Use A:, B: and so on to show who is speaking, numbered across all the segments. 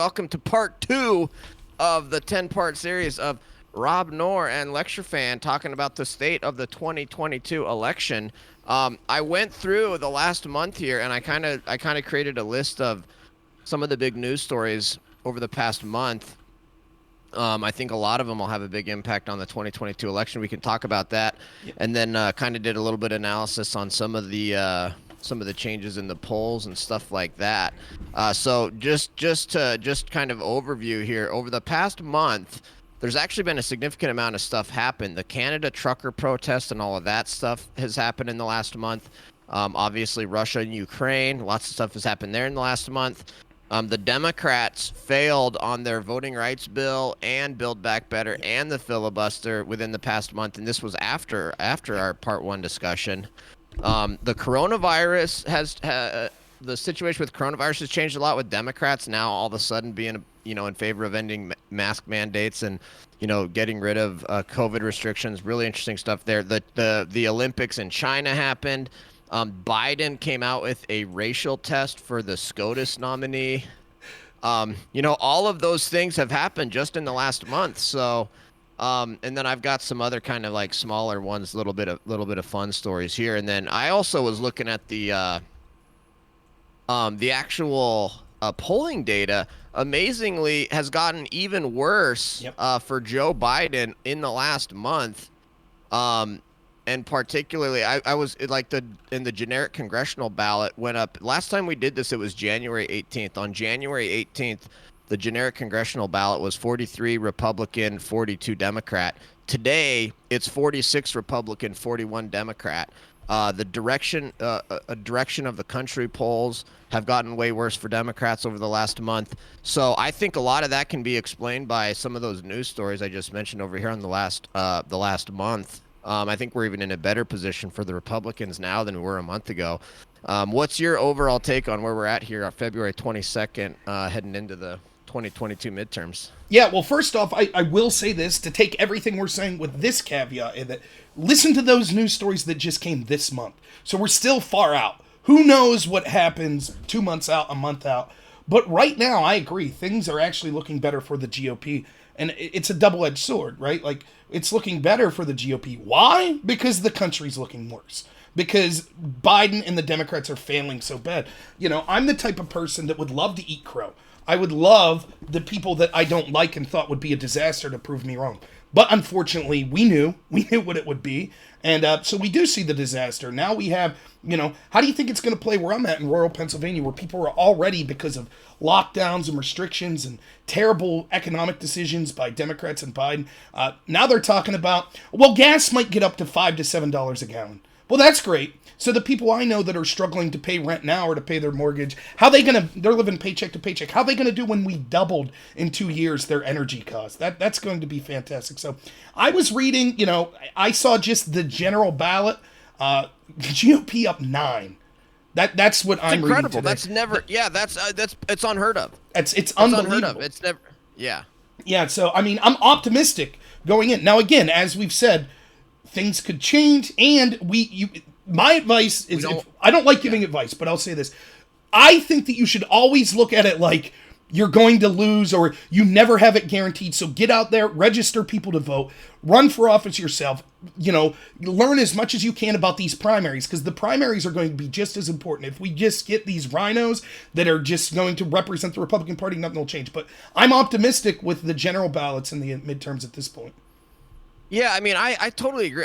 A: welcome to part 2 of the 10-part series of Rob Noor and LCTRFan talking about the state of the 2022 election. I went through the last month here, and I kind of created a list of some of the big news stories over the past month. I think a lot of them will have a big impact on the 2022 election. We can talk about that,
B: Yeah.
A: and then kind of did a little bit of analysis on some of the changes in the polls and stuff like that. So just kind of overview here over the past month. There's actually been a significant amount of stuff happen. The Canada trucker protest and all of that stuff has happened in the last month. Obviously, Russia and Ukraine, lots of stuff has happened there in the last month. The Democrats failed on their voting rights bill and Build Back Better
B: Yep.
A: and the filibuster within the past month, and this was after our part one discussion. The coronavirus the situation with coronavirus has changed a lot with Democrats now all of a sudden being in favor of ending mask mandates and getting rid of COVID restrictions. Really interesting stuff there. The Olympics in China happened. Biden came out with a racial test for the SCOTUS nominee. All of those things have happened just in the last month. So, and then I've got some other kind of like smaller ones, little bit of fun stories here. And then I also was looking at the actual polling data. Amazingly, has gotten even worse
B: Yep.
A: for Joe Biden in the last month. Um, and particularly, I was like in the generic congressional ballot went up. Last time we did this, it was January 18th. On January 18th, the generic congressional ballot was 43 Republican, 42 Democrat. Today, it's 46 Republican, 41 Democrat. The direction of the country polls have gotten way worse for Democrats over the last month. So I think a lot of that can be explained by some of those news stories I just mentioned over here on the last month. I think we're even in a better position for the Republicans now than we were a month ago. What's your overall take on where we're at here on February 22nd, heading into the 2022 midterms?
B: Yeah, well, first off, I will say this to take everything we're saying with this caveat in that listen to those news stories that just came this month. So we're still far out. Who knows what happens 2 months out, a month out. But right now, I agree. Things are actually looking better for the GOP. And it's a double edged sword, right? Like, it's looking better for the GOP. Why? Because the country's looking worse. Because Biden and the Democrats are failing so bad. I'm the type of person that would love to eat crow. I would love the people that I don't like and thought would be a disaster to prove me wrong. But unfortunately, we knew what it would be, and so we do see the disaster. Now we have, how do you think it's going to play where I'm at in rural Pennsylvania, where people are already because of lockdowns and restrictions and terrible economic decisions by Democrats and Biden. Now they're talking about, well, gas might get up to $5 to $7 a gallon. Well, that's great. So the people I know that are struggling to pay rent now or to pay their mortgage, they're living paycheck to paycheck. How are they gonna do when we doubled in 2 years their energy costs? That's going to be fantastic. So I was reading, I saw just the general ballot, GOP up 9. That's what I'm reading
A: Incredible.
B: today.
A: That's never. Yeah, that's it's unheard of.
B: It's
A: It's unheard of.
B: unbelievable.
A: It's never. Yeah.
B: Yeah, so I mean, I'm optimistic going in. Now, again, as we've said, things could change, and my advice
A: We
B: is,
A: don't.
B: I don't like
A: Yeah.
B: giving advice, but I'll say this: I think that you should always look at it like you're going to lose or you never have it guaranteed. So get out there, register people to vote, run for office yourself. Learn as much as you can about these primaries, because the primaries are going to be just as important. If we just get these rhinos that are just going to represent the Republican Party, nothing will change. But I'm optimistic with the general ballots and the midterms at this point.
A: Yeah, I mean, I totally agree.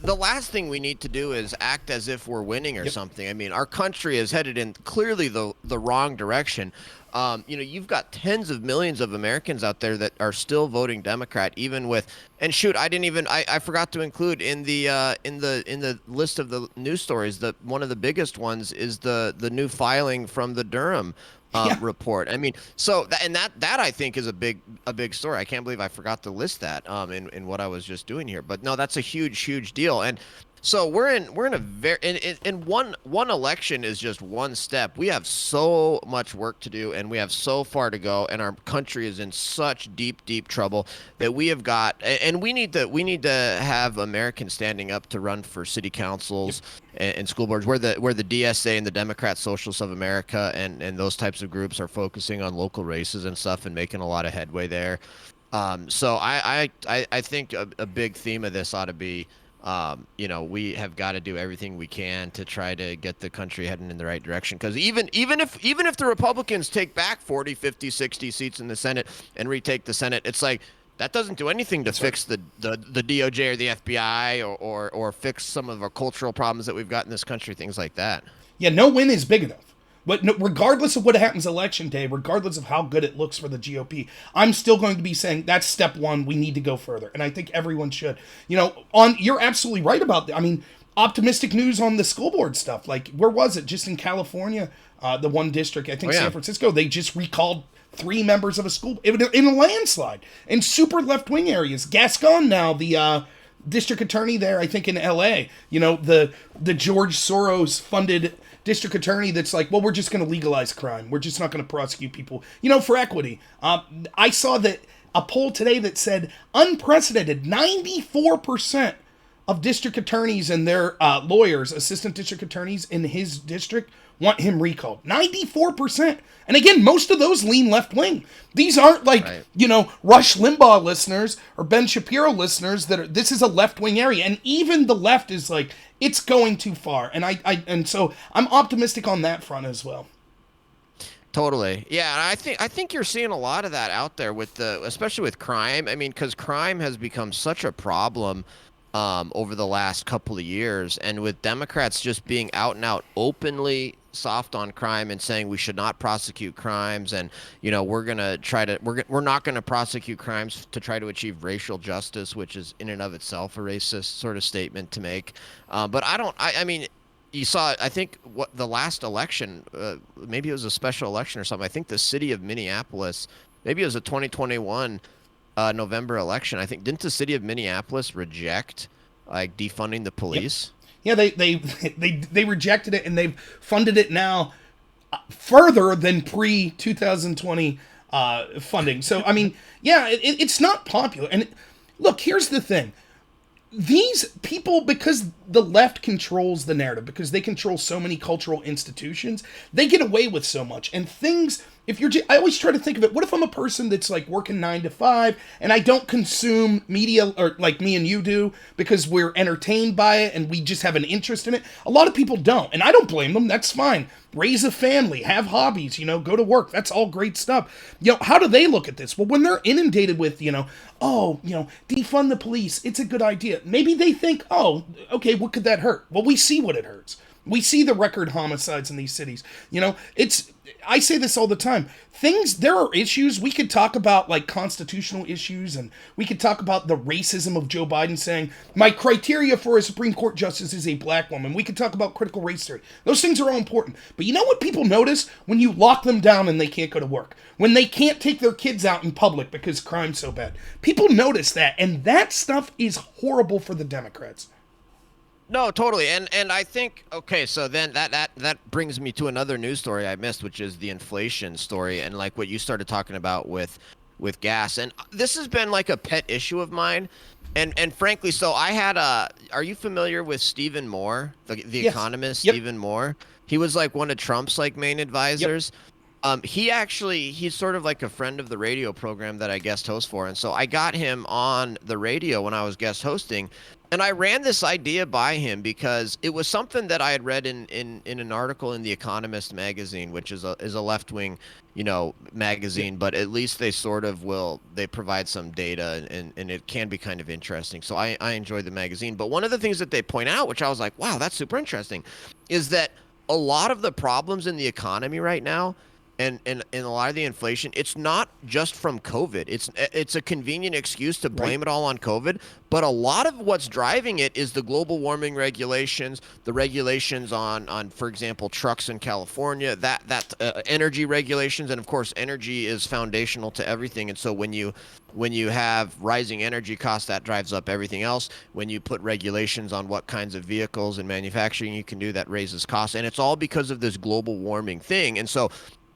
A: The last thing we need to do is act as if we're winning or
B: Yep.
A: something. I mean, our country is headed in clearly the wrong direction. You've got tens of millions of Americans out there that are still voting Democrat, even with, and shoot, I forgot to include in the list of the news stories that one of the biggest ones is the new filing from the Durham
B: Yeah.
A: report. I mean, so that I think is a big story. I can't believe I forgot to list that in what I was just doing here. But no, that's a huge deal. And So we're in a very in one election is just one step. We have so much work to do, and we have so far to go, and our country is in such deep trouble that we have got, and we need to have Americans standing up to run for city
B: Yep.
A: councils and school boards, where the DSA and the Democrat Socialists of America and those types of groups are focusing on local races and stuff and making a lot of headway there. So I think a big theme of this ought to be, we have got to do everything we can to try to get the country heading in the right direction. Because even if the Republicans take back 40, 50, 60 seats in the Senate and retake the Senate, it's like that doesn't do anything to
B: That's right.
A: fix the DOJ or the FBI or fix some of our cultural problems that we've got in this country, things like that.
B: Yeah, no win is big enough. But no, regardless of what happens election day, regardless of how good it looks for the GOP, I'm still going to be saying that's step one. We need to go further, and I think everyone should. You're absolutely right about that. I mean, optimistic news on the school board stuff. Like, where was it? Just in California, the one district, I
A: Oh
B: think San
A: yeah.
B: Francisco, they just recalled three members of a school in a landslide in super left wing areas. Gascon now, the district attorney there, I think in L.A. The George Soros funded district attorney that's like, well, we're just going to legalize crime. We're just not going to prosecute people, for equity. I saw that a poll today that said unprecedented 94% of district attorneys and their lawyers, assistant district attorneys in his district, want him recalled. 94%. And again, most of those lean left wing. These aren't like,
A: Right.
B: Rush Limbaugh listeners or Ben Shapiro listeners this is a left wing area. And even the left is like, it's going too far. And so I'm optimistic on that front as well.
A: Totally. Yeah, and I think you're seeing a lot of that out there especially with crime. I mean, because crime has become such a problem over the last couple of years, and with Democrats just being out and out openly soft on crime and saying we should not prosecute crimes, and we're not gonna prosecute crimes to try to achieve racial justice, which is in and of itself a racist sort of statement to make. But I mean, you saw, I think, what the last election, maybe it was a special election or something. I think the city of Minneapolis, maybe it was a 2021 November election. I think, didn't the city of Minneapolis reject like defunding the
B: Yep.
A: police?
B: Yeah, they rejected it and they've funded it now further than pre 2020 funding. So I mean, yeah, it's not popular. And look, here's the thing: these people, because the left controls the narrative, because they control so many cultural institutions, they get away with so much. And things, if you're, I always try to think of it, what if I'm a person that's like working 9 to 5 and I don't consume media or like me and you do because we're entertained by it and we just have an interest in it? A lot of people don't. And I don't blame them. That's fine. Raise a family, have hobbies, go to work. That's all great stuff. How do they look at this? Well, when they're inundated with, defund the police, it's a good idea. Maybe they think, oh, okay, what could that hurt? Well, we see what it hurts. We see the record homicides in these cities. I say this all the time. There are issues. We could talk about like constitutional issues, and we could talk about the racism of Joe Biden saying, my criteria for a Supreme Court justice is a black woman. We could talk about critical race theory. Those things are all important. But you know what people notice? When you lock them down and they can't go to work, when they can't take their kids out in public because crime's so bad. People notice that, and that stuff is horrible for the Democrats.
A: No, totally. And I think, okay, so then that brings me to another news story I missed, which is the inflation story, and like what you started talking about with gas. And this has been like a pet issue of mine. And frankly, so are you familiar with Stephen Moore, the
B: Yes.
A: economist
B: Yep.
A: Stephen Moore? He was like one of Trump's like main
B: Yep.
A: advisors. He's sort of like a friend of the radio program that I guest host for. And so I got him on the radio when I was guest hosting, and I ran this idea by him because it was something that I had read in an article in The Economist magazine, which is a left-wing, magazine, but at least they provide some data, and it can be kind of interesting. So I enjoyed the magazine. But one of the things that they point out, which I was like, wow, that's super interesting, is that a lot of the problems in the economy right now and a lot of the inflation, it's not just from COVID. It's a convenient excuse to
B: Right.
A: blame it all on COVID, but a lot of what's driving it is the global warming regulations, the regulations on for example trucks in California, that energy regulations, and of course energy is foundational to everything. And so when you have rising energy costs, that drives up everything else. When you put regulations on what kinds of vehicles and manufacturing you can do, that raises costs, and it's all because of this global warming thing. And so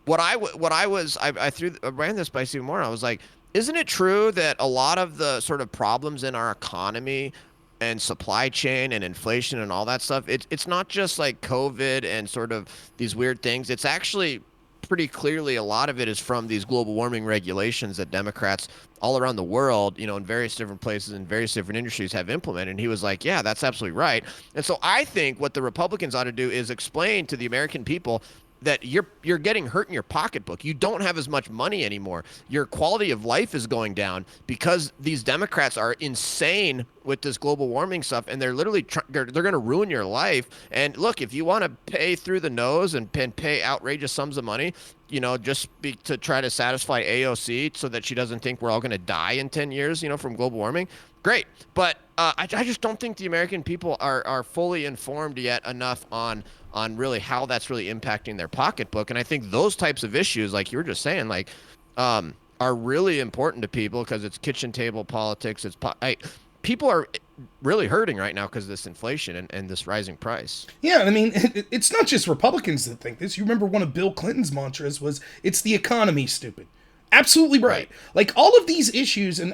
A: I ran this by Steve Moore. I was like, isn't it true that a lot of the sort of problems in our economy and supply chain and inflation and all that stuff, it's not just like COVID and sort of these weird things. It's actually pretty clearly a lot of it is from these global warming regulations that Democrats all around the world, in various different places and various different industries have implemented. And he was like, yeah, that's absolutely right. And so I think what the Republicans ought to do is explain to the American people that you're getting hurt in your pocketbook. You don't have as much money anymore. Your quality of life is going down because these Democrats are insane with this global warming stuff, and they're literally they're going to ruin your life. And look, if you want to pay through the nose and pay outrageous sums of money, to try to satisfy AOC so that she doesn't think we're all going to die in 10 years, from global warming. Great. But I just don't think the American people are fully informed yet enough on really how that's really impacting their pocketbook. And I think those types of issues, like you were just saying, like, are really important to people because it's kitchen table politics. People are really hurting right now because of this inflation and this rising price.
B: Yeah, I mean, it's not just Republicans that think this. You remember one of Bill Clinton's mantras was, "It's the economy, stupid." Absolutely right.
A: Right.
B: Like all of these issues, and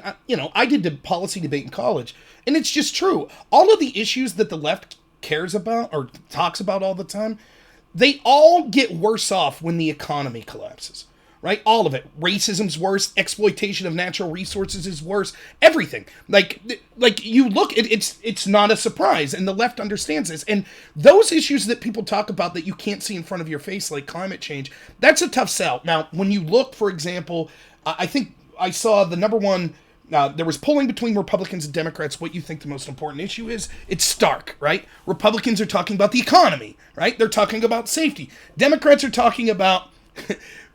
B: I did the policy debate in college, and it's just true. All of the issues that the left cares about or talks about all the time, they all get worse off when the economy collapses. Right? All of it. Racism's worse. Exploitation of natural resources is worse. Everything. Like you look, it's not a surprise, and the left understands this. And those issues that people talk about that you can't see in front of your face, like climate change, that's a tough sell. Now, when you look, for example, I think I saw the number one. There was polling between Republicans and Democrats. What you think the most important issue is? It's stark, right? Republicans are talking about the economy, right? They're talking about safety. Democrats are talking about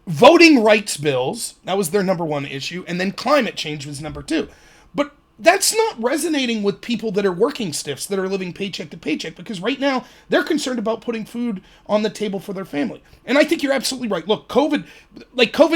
B: voting rights bills. That was their number one issue. And then climate change was number two. But that's not resonating with people that are working stiffs, that are living paycheck to paycheck, because right now they're concerned about putting food on the table for their family. And I think you're absolutely right. Look, COVID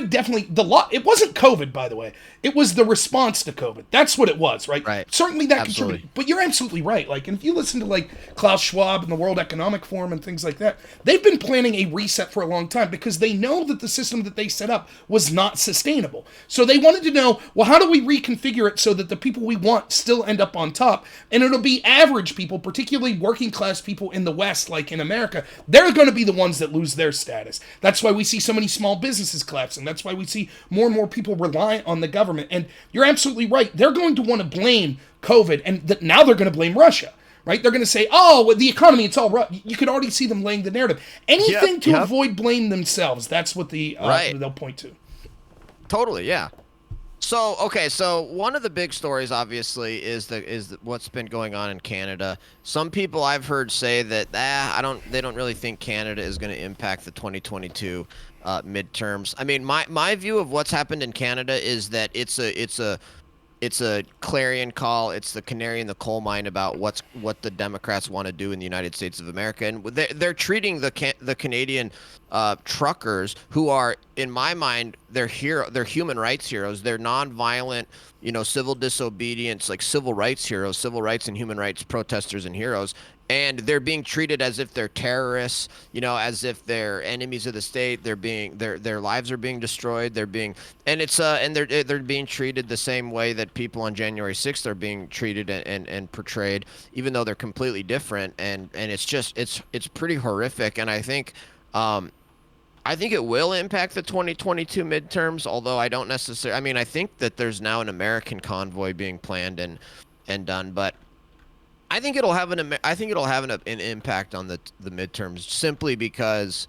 B: definitely, it wasn't COVID, by the way. It was the response to COVID. That's what it was, right?
A: Right.
B: Certainly that
A: Absolutely.
B: contributed. But you're absolutely right. Like, and if you listen to like Klaus Schwab and the World Economic Forum and things like that, they've been planning a reset for a long time because they know that the system that they set up was not sustainable. So they wanted to know, well, how do we reconfigure it so that the people we want still end up on top? And it'll be average people, particularly working class people in the West, like in America. They're going to be the ones that lose their status. That's why we see so many small businesses collapsing. That's why we see more and more people rely on the government. And you're absolutely right. They're going to want to blame COVID, and now they're going to blame Russia. Right? They're going to say, oh, well, the economy, it's all right. You could already see them laying the narrative. Anything to avoid blame themselves. That's what they'll point to.
A: Totally, yeah. So okay, so one of the big stories obviously is what's been going on in Canada. Some people I've heard say that they don't really think Canada is going to impact the 2022 midterms. I mean, my view of what's happened in Canada is that it's a clarion call. It's the canary in the coal mine about what the Democrats want to do in the United States of America, and they're treating the Canadian truckers, who are, in my mind, they're human rights heroes. They're nonviolent, civil disobedience, like civil rights heroes, civil rights and human rights protesters and heroes. And they're being treated as if they're terrorists, as if they're enemies of the state. Their lives are being destroyed. They're being treated the same way that people on January 6th are being treated and portrayed, even though they're completely different. And it's pretty horrific. And I think it will impact the 2022 midterms, although I don't necessarily. I mean, I think that there's now an American convoy being planned and done, but I think it'll have an impact on the midterms, simply because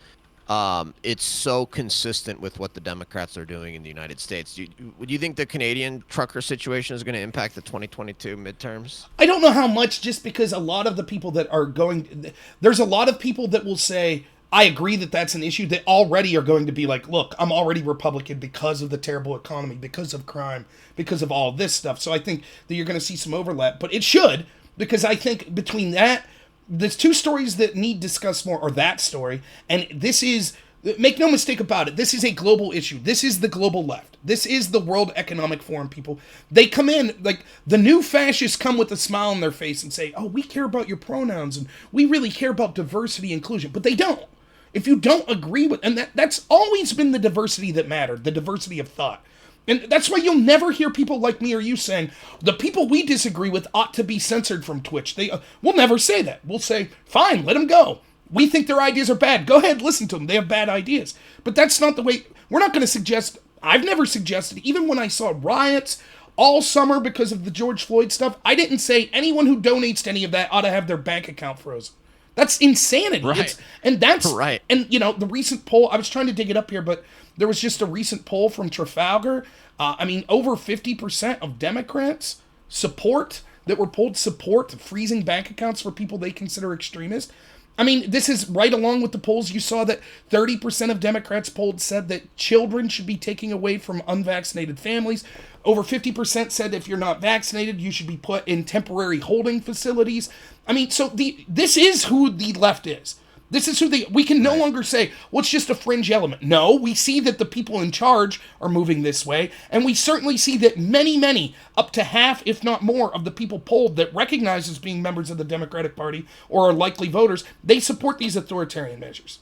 A: it's so consistent with what the Democrats are doing in the United States. Do you think the Canadian trucker situation is going to impact the 2022 midterms?
B: I don't know how much, just because a lot of the people that are going, there's a lot of people that will say, I agree that that's an issue. They already are going to be like, look, I'm already Republican because of the terrible economy, because of crime, because of all this stuff. So I think that you're going to see some overlap, but it should, because I think between that, there's two stories that need discussed more, or that story, and this is, make no mistake about it, this is a global issue. This is the global left. This is the World Economic Forum people. They come in, like, the new fascists come with a smile on their face and say, oh, we care about your pronouns, and we really care about diversity and inclusion, but they don't. If you don't agree with, and that's always been the diversity that mattered, the diversity of thought. And that's why you'll never hear people like me or you saying, the people we disagree with ought to be censored from Twitch. We'll never say that. We'll say, fine, let them go. We think their ideas are bad. Go ahead, listen to them. They have bad ideas. But that's not the way, we're not going to suggest, I've never suggested, even when I saw riots all summer because of the George Floyd stuff, I didn't say anyone who donates to any of that ought to have their bank account frozen. That's insanity.
A: Right.
B: And that's
A: right.
B: And the recent poll, I was trying to dig it up here, but there was just a recent poll from Trafalgar. Over 50% of Democrats that were polled support freezing bank accounts for people they consider extremists. This is right along with the polls. You saw that 30% of Democrats polled said that children should be taken away from unvaccinated families. Over 50% said if you're not vaccinated, you should be put in temporary holding facilities. This is who the left is. This is who we can no longer say, well, it's just a fringe element. No, we see that the people in charge are moving this way, and we certainly see that many, up to half, if not more, of the people polled that recognize as being members of the Democratic Party or are likely voters, they support these authoritarian measures.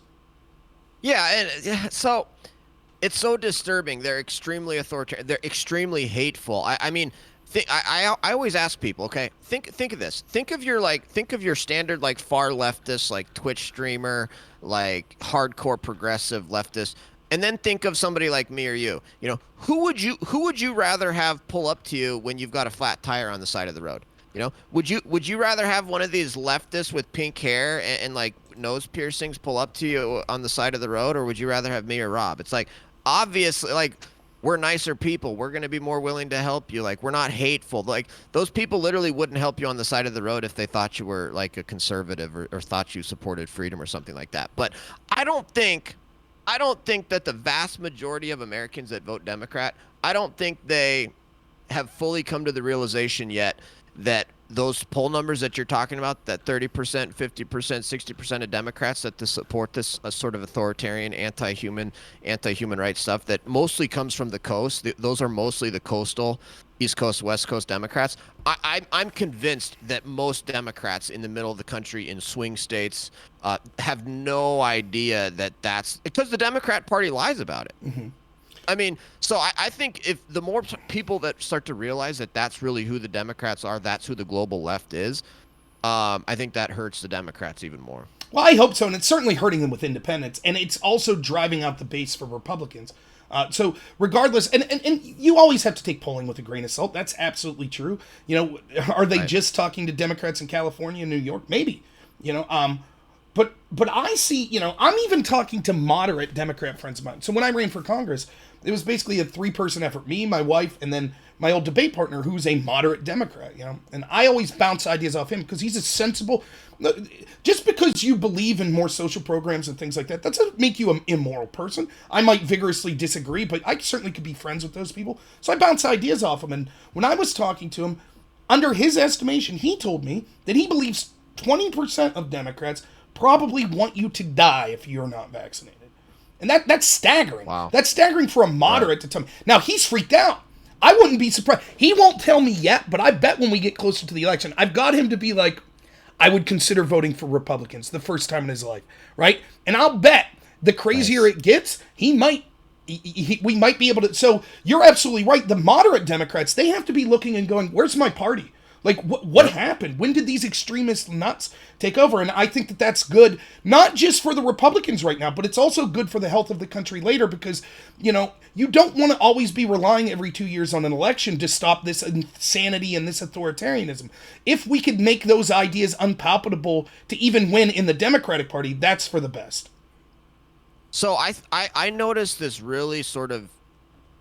A: Yeah, and so it's so disturbing. They're extremely authoritarian. They're extremely hateful. I always ask people, okay, think of this. Think of your standard like far leftist, like Twitch streamer, like hardcore progressive leftist, and then think of somebody like me or you. Who would you rather have pull up to you when you've got a flat tire on the side of the road? Would you rather have one of these leftists with pink hair and like nose piercings pull up to you on the side of the road, or would you rather have me or Rob? It's like, obviously, like, we're nicer people. We're going to be more willing to help you. Like, we're not hateful. Like, those people literally wouldn't help you on the side of the road if they thought you were like a conservative or thought you supported freedom or something like that. But I don't think that the vast majority of Americans that vote Democrat, I don't think they have fully come to the realization yet that those poll numbers that you're talking about, that 30%, 50%, 60% of Democrats that support this sort of authoritarian, anti-human rights stuff that mostly comes from the coast. Those are mostly the coastal, East Coast, West Coast Democrats. I'm convinced that most Democrats in the middle of the country in swing states have no idea that that's because the Democrat Party lies about it.
B: Mm-hmm.
A: So I think if the more people that start to realize that that's really who the Democrats are, that's who the global left is, I think that hurts the Democrats even more.
B: Well, I hope so, and it's certainly hurting them with independents, and it's also driving out the base for Republicans. So regardless, and you always have to take polling with a grain of salt. That's absolutely true. Are they just talking to Democrats in California and New York? Maybe. But I see, I'm even talking to moderate Democrat friends of mine. So when I ran for Congress, it was basically a 3-person effort. Me, my wife, and then my old debate partner, who's a moderate Democrat, And I always bounce ideas off him because he's a sensible... Just because you believe in more social programs and things like that doesn't make you an immoral person. I might vigorously disagree, but I certainly could be friends with those people. So I bounce ideas off him. And when I was talking to him, under his estimation, he told me that he believes 20% of Democrats probably want you to die if you're not vaccinated. And that's staggering.
A: Wow.
B: That's staggering for a moderate to tell me. Now, he's freaked out. I wouldn't be surprised. He won't tell me yet, but I bet when we get closer to the election, I've got him to be like, I would consider voting for Republicans the first time in his life, right? And I'll bet the crazier it gets, we might be able to. So you're absolutely right. The moderate Democrats, they have to be looking and going, where's my party? Like, what happened? When did these extremist nuts take over? And I think that that's good, not just for the Republicans right now, but it's also good for the health of the country later because, you don't want to always be relying every 2 years on an election to stop this insanity and this authoritarianism. If we could make those ideas unpalatable to even win in the Democratic Party, that's for the best.
A: So I noticed this really sort of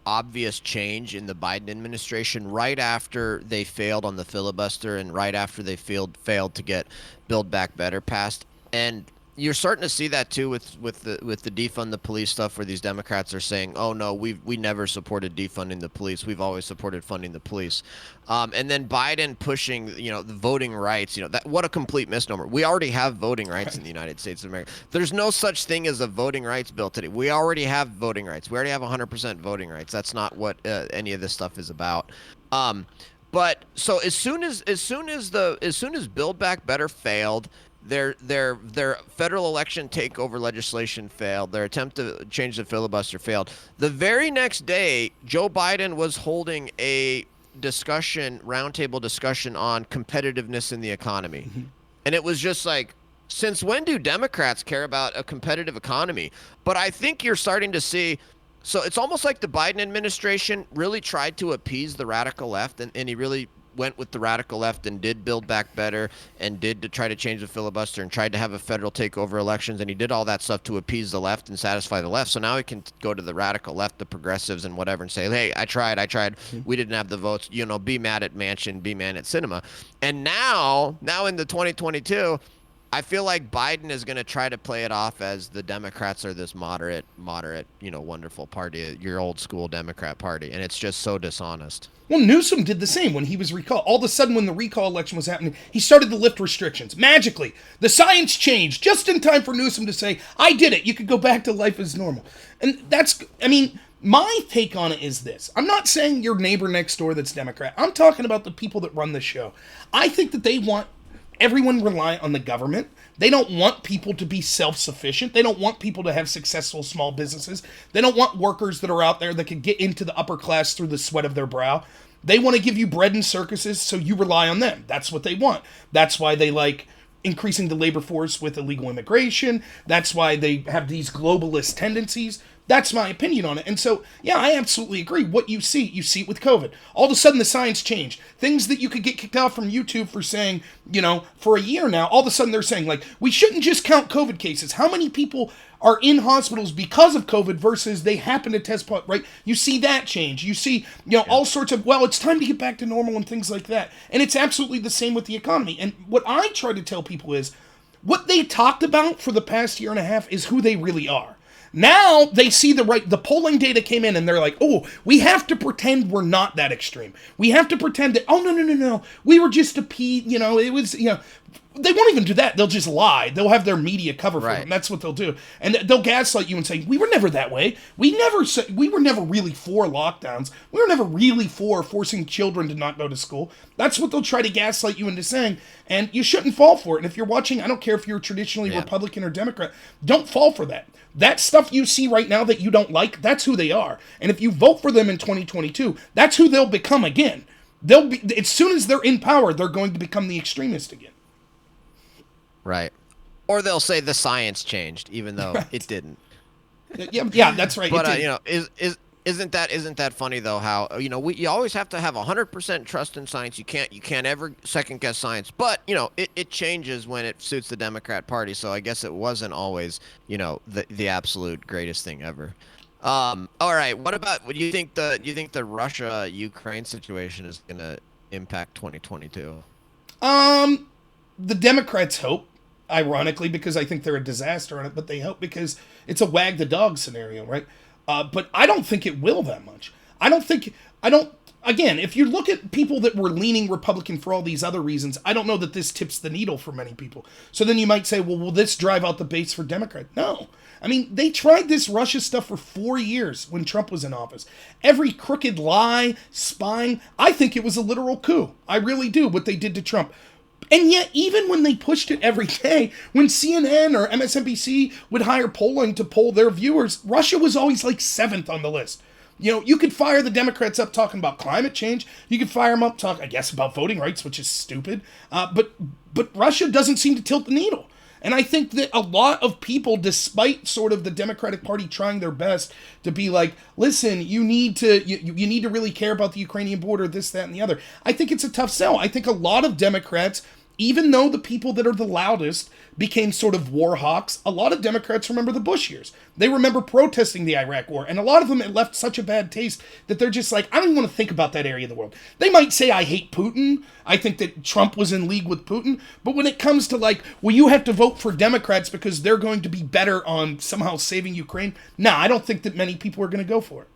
A: obvious change in the Biden administration right after they failed on the filibuster and right after they failed to get Build Back Better passed. And You're starting to see that too with the defund the police stuff, where these Democrats are saying, "Oh no, we never supported defunding the police. We've always supported funding the police." And then Biden pushing, the voting rights. That, what a complete misnomer. We already have voting rights in the United States of America. There's no such thing as a voting rights bill today. We already have voting rights. We already have 100% voting rights. That's not what any of this stuff is about. But so as soon as Build Back Better failed, their federal election takeover legislation failed. Their attempt to change the filibuster failed. The very next day, Joe Biden was holding a roundtable discussion on competitiveness in the economy. And it was just like, since when do Democrats care about a competitive economy? But I think you're starting to see. So it's almost like the Biden administration really tried to appease the radical left, and he really went with the radical left and did Build Back Better and did to try to change the filibuster and tried to have a federal takeover elections, and he did all that stuff to appease the left and satisfy the left. So now he can go to the radical left, the progressives and whatever, and say, hey, I tried. We didn't have the votes. Be mad at Manchin, be mad at Cinema. And now in the 2022, I feel like Biden is going to try to play it off as the Democrats are this moderate, wonderful party, your old school Democrat party. And it's just so dishonest.
B: Well, Newsom did the same when he was recalled. All of a sudden, when the recall election was happening, he started to lift restrictions. Magically, the science changed just in time for Newsom to say, I did it. You could go back to life as normal. And my take on it is this. I'm not saying your neighbor next door that's Democrat. I'm talking about the people that run the show. I think that they want everyone rely on the government. They don't want people to be self-sufficient. They don't want people to have successful small businesses. They don't want workers that are out there that can get into the upper class through the sweat of their brow. They want to give you bread and circuses, so you rely on them. That's what they want. That's why they like increasing the labor force with illegal immigration. That's why they have these globalist tendencies. That's my opinion on it. And so, yeah, I absolutely agree. What you see it with COVID. All of a sudden, the science changed. Things that you could get kicked off from YouTube for saying, for a year now, all of a sudden they're saying, like, we shouldn't just count COVID cases. How many people are in hospitals because of COVID versus they happen to test positive, right? You see that change. You see, all sorts of, it's time to get back to normal and things like that. And it's absolutely the same with the economy. And what I try to tell people is, what they talked about for the past year and a half is who they really are. Now they see the polling data came in and they're like, oh, we have to pretend we're not that extreme. We have to pretend that, oh, no. We were just it was, they won't even do that. They'll just lie. They'll have their media cover for them. That's what they'll do. And they'll gaslight you and say, we were never that way. We were never really for lockdowns. We were never really for forcing children to not go to school. That's what they'll try to gaslight you into saying. And you shouldn't fall for it. And if you're watching, I don't care if you're traditionally Republican or Democrat, don't fall for that. That stuff you see right now that you don't like, that's who they are. And if you vote for them in 2022, that's who they'll become again. They'll be, as soon as they're in power, they're going to become the extremist again.
A: Right. Or they'll say the science changed, even though it didn't.
B: Yeah, that's right.
A: But isn't that funny though? How you always have to have 100% trust in science. You can't ever second guess science. But it changes when it suits the Democrat Party. So I guess it wasn't always the absolute greatest thing ever. All right. What do you think the Russia-Ukraine situation is gonna impact 2022?
B: The Democrats hope, ironically, because I think they're a disaster on it, but they hope because it's a wag the dog scenario, right? But I don't think it will that much. Again, if you look at people that were leaning Republican for all these other reasons, I don't know that this tips the needle for many people. So then you might say, well, will this drive out the base for Democrats? No. I mean, they tried this Russia stuff for 4 years when Trump was in office. Every crooked lie, spying, I think it was a literal coup. I really do, what they did to Trump. And yet, even when they pushed it every day, when CNN or MSNBC would hire polling to poll their viewers, Russia was always like 7th on the list. You could fire the Democrats up talking about climate change. You could fire them up talking, I guess, about voting rights, which is stupid. But Russia doesn't seem to tilt the needle. And I think that a lot of people, despite sort of the Democratic Party trying their best to be like, listen, you need to really care about the Ukrainian border, this, that, and the other. I think it's a tough sell. I think a lot of Democrats even though the people that are the loudest became sort of war hawks, a lot of Democrats remember the Bush years. They remember protesting the Iraq war, and a lot of them, it left such a bad taste that they're just like, I don't even want to think about that area of the world. They might say, I hate Putin. I think that Trump was in league with Putin. But when it comes to like, well, you have to vote for Democrats because they're going to be better on somehow saving Ukraine. Nah, I don't think that many people are going to go for it.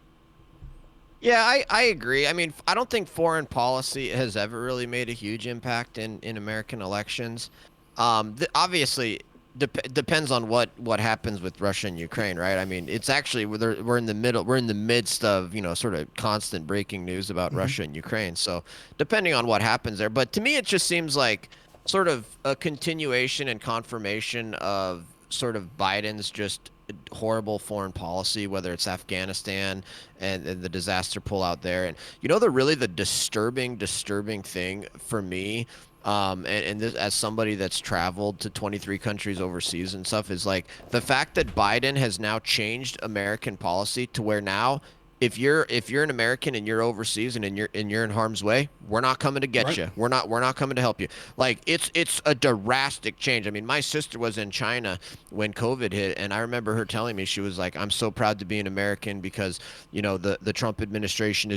A: Yeah, I agree. I mean, I don't think foreign policy has ever really made a huge impact in American elections. Obviously, depends on what happens with Russia and Ukraine, right? I mean, it's actually we're in the middle, we're in the midst of, sort of constant breaking news about Russia and Ukraine. So depending on what happens there, but to me, it just seems like sort of a continuation and confirmation of sort of Biden's just horrible foreign policy, whether it's Afghanistan and the disaster pullout there. And the disturbing thing for me, and this, as somebody that's traveled to 23 countries overseas and stuff, is like the fact that Biden has now changed American policy to where now if you're an American and you're overseas and you're in harm's way, we're not coming to get
B: Right.
A: you. We're not coming to help you. Like it's a drastic change. I mean, my sister was in China when COVID hit, and I remember her telling me, she was like, "I'm so proud to be an American because the Trump administration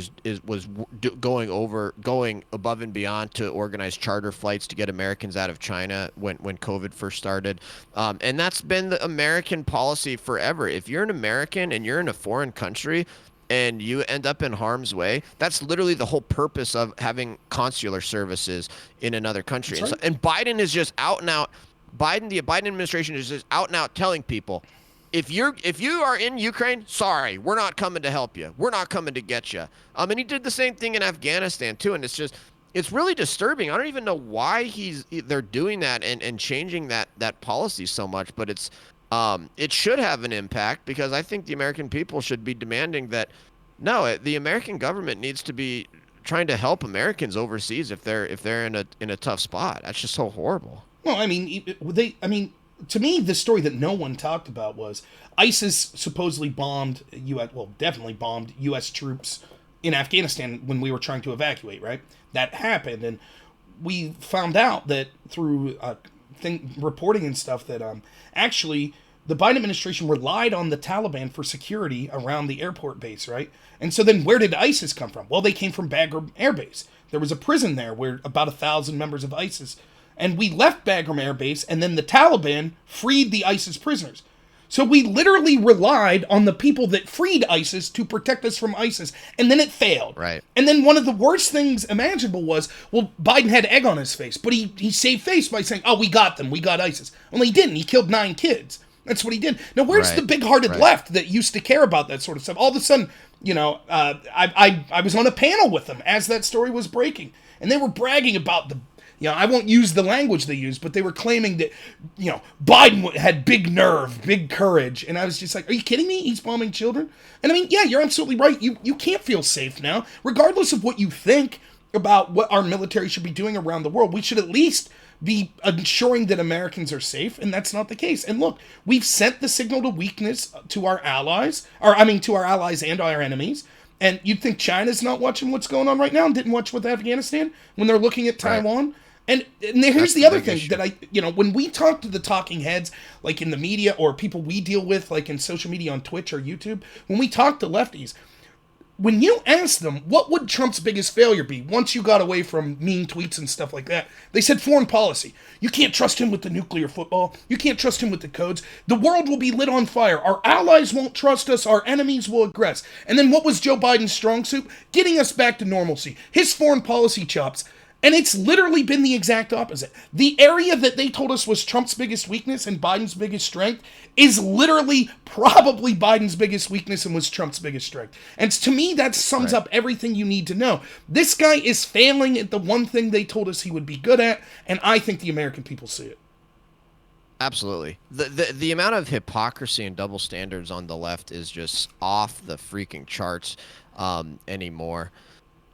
A: going above and beyond to organize charter flights to get Americans out of China when COVID first started." And that's been the American policy forever. If you're an American and you're in a foreign country and you end up in harm's way, that's literally the whole purpose of having consular services in another country.
B: That's
A: And, so,
B: right.
A: and Biden is just out and out. The Biden administration is just out and out telling people, if you are in Ukraine, sorry, we're not coming to help you. We're not coming to get you. And he did the same thing in Afghanistan too. And it's really disturbing. I don't even know why they're doing that and changing that policy so much, but it should have an impact because I think the American people should be demanding that no, the American government needs to be trying to help Americans overseas if they're in a tough spot. That's just so horrible.
B: Well, I mean, to me, the story that no one talked about was ISIS supposedly bombed U.S. Well, definitely bombed U.S. troops in Afghanistan when we were trying to evacuate. Right, that happened, and we found out that through reporting and stuff that actually the Biden administration relied on the Taliban for security around the airport base, right? And so then where did ISIS come from? Well, they came from Bagram Air Base. There was a prison there where about 1,000 members of ISIS, and we left Bagram Air Base, and then the Taliban freed the ISIS prisoners. So we literally relied on the people that freed ISIS to protect us from ISIS, and then it failed.
A: Right.
B: And then one of the worst things imaginable was, well, Biden had egg on his face, but he saved face by saying, oh, we got them, we got ISIS. Only he didn't. He killed 9 kids. That's what he did. Now, where's
A: Right.
B: the big-hearted
A: Right.
B: left that used to care about that sort of stuff? All of a sudden, I was on a panel with them as that story was breaking, and they were bragging about I won't use the language they used, but they were claiming that, Biden had big nerve, big courage, and I was just like, are you kidding me? He's bombing children? And I mean, yeah, you're absolutely right. You can't feel safe now, regardless of what you think about what our military should be doing around the world. We should at least be ensuring that Americans are safe, and that's not the case. And look, we've sent the signal to weakness to our allies, to our allies and our enemies. And you'd think China's not watching what's going on right now and didn't watch with Afghanistan when they're looking at
A: Right.
B: Taiwan. And here's
A: That's
B: the
A: the
B: other
A: big
B: thing
A: issue.
B: that when we talk to the talking heads, like in the media or people we deal with, like in social media on Twitch or YouTube, when we talk to lefties, when you ask them what would Trump's biggest failure be once you got away from mean tweets and stuff like that, they said foreign policy. You can't trust him with the nuclear football. You can't trust him with the codes. The world will be lit on fire. Our allies won't trust us. Our enemies will aggress. And then what was Joe Biden's strong suit? Getting us back to normalcy. His foreign policy chops. And it's literally been the exact opposite. The area that they told us was Trump's biggest weakness and Biden's biggest strength is literally probably Biden's biggest weakness and was Trump's biggest strength. And to me, that sums up everything you need to know. This guy is failing at the one thing they told us he would be good at, and I think the American people see it.
A: Absolutely. The amount of hypocrisy and double standards on the left is just off the freaking charts anymore.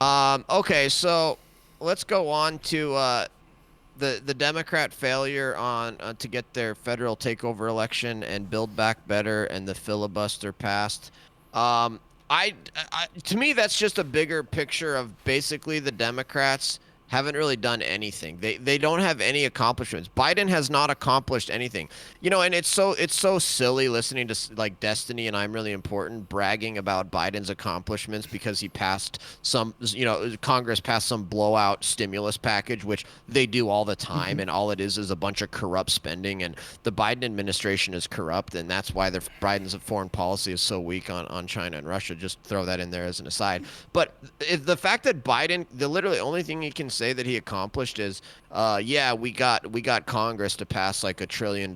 A: Okay, so let's go on to the Democrat failure on to get their federal takeover election and Build Back Better and the filibuster passed. To me, that's just a bigger picture of basically the Democrats haven't really done anything. They don't have any accomplishments. Biden has not accomplished anything. And it's so silly listening to like Destiny and I'm Really Important bragging about Biden's accomplishments because he passed Congress passed some blowout stimulus package, which they do all the time, and all it is a bunch of corrupt spending, and the Biden administration is corrupt, and that's why Biden's foreign policy is so weak on China and Russia. Just throw that in there as an aside. But the fact that Biden, the literally only thing he can say that he accomplished is, yeah, we got Congress to pass like $1 trillion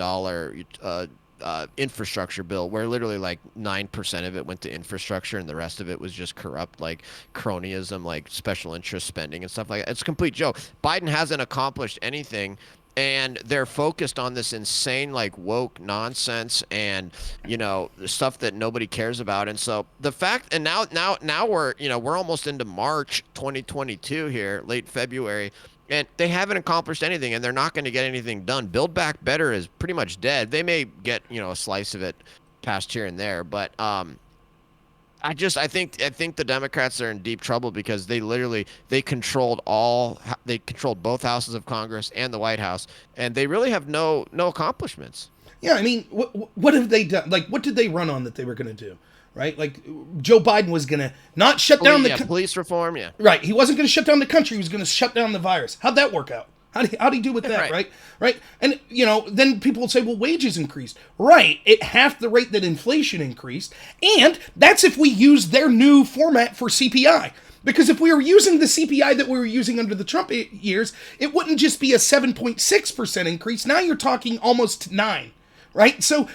A: infrastructure bill, where literally like 9% of it went to infrastructure and the rest of it was just corrupt, like cronyism, like special interest spending and stuff like that. It's a complete joke. Biden hasn't accomplished anything. And they're focused on this insane, like woke nonsense, and the stuff that nobody cares about. And so the fact, and now we're almost into March 2022 here, late February, and they haven't accomplished anything, and they're not going to get anything done. Build Back Better is pretty much dead. They may get a slice of it passed here and there, but I think the Democrats are in deep trouble because they controlled both houses of Congress and the White House, and they really have no accomplishments.
B: Yeah, I mean, what have they done? Like, what did they run on that they were going to do? Right? Like, Joe Biden was going to not shut down
A: police reform, yeah.
B: Right. He wasn't going to shut down the country. He was going to shut down the virus. How'd that work out? How'd he do with that, right? Right? And, then people will say, well, wages increased. Right. At half the rate that inflation increased. And that's if we use their new format for CPI. Because if we were using the CPI that we were using under the Trump years, it wouldn't just be a 7.6% increase. Now you're talking almost 9%. Right? So,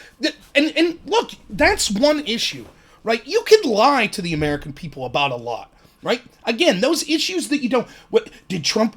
B: and look, that's one issue. Right? You could lie to the American people about a lot. Right? Again, those issues that you don't. What did Trump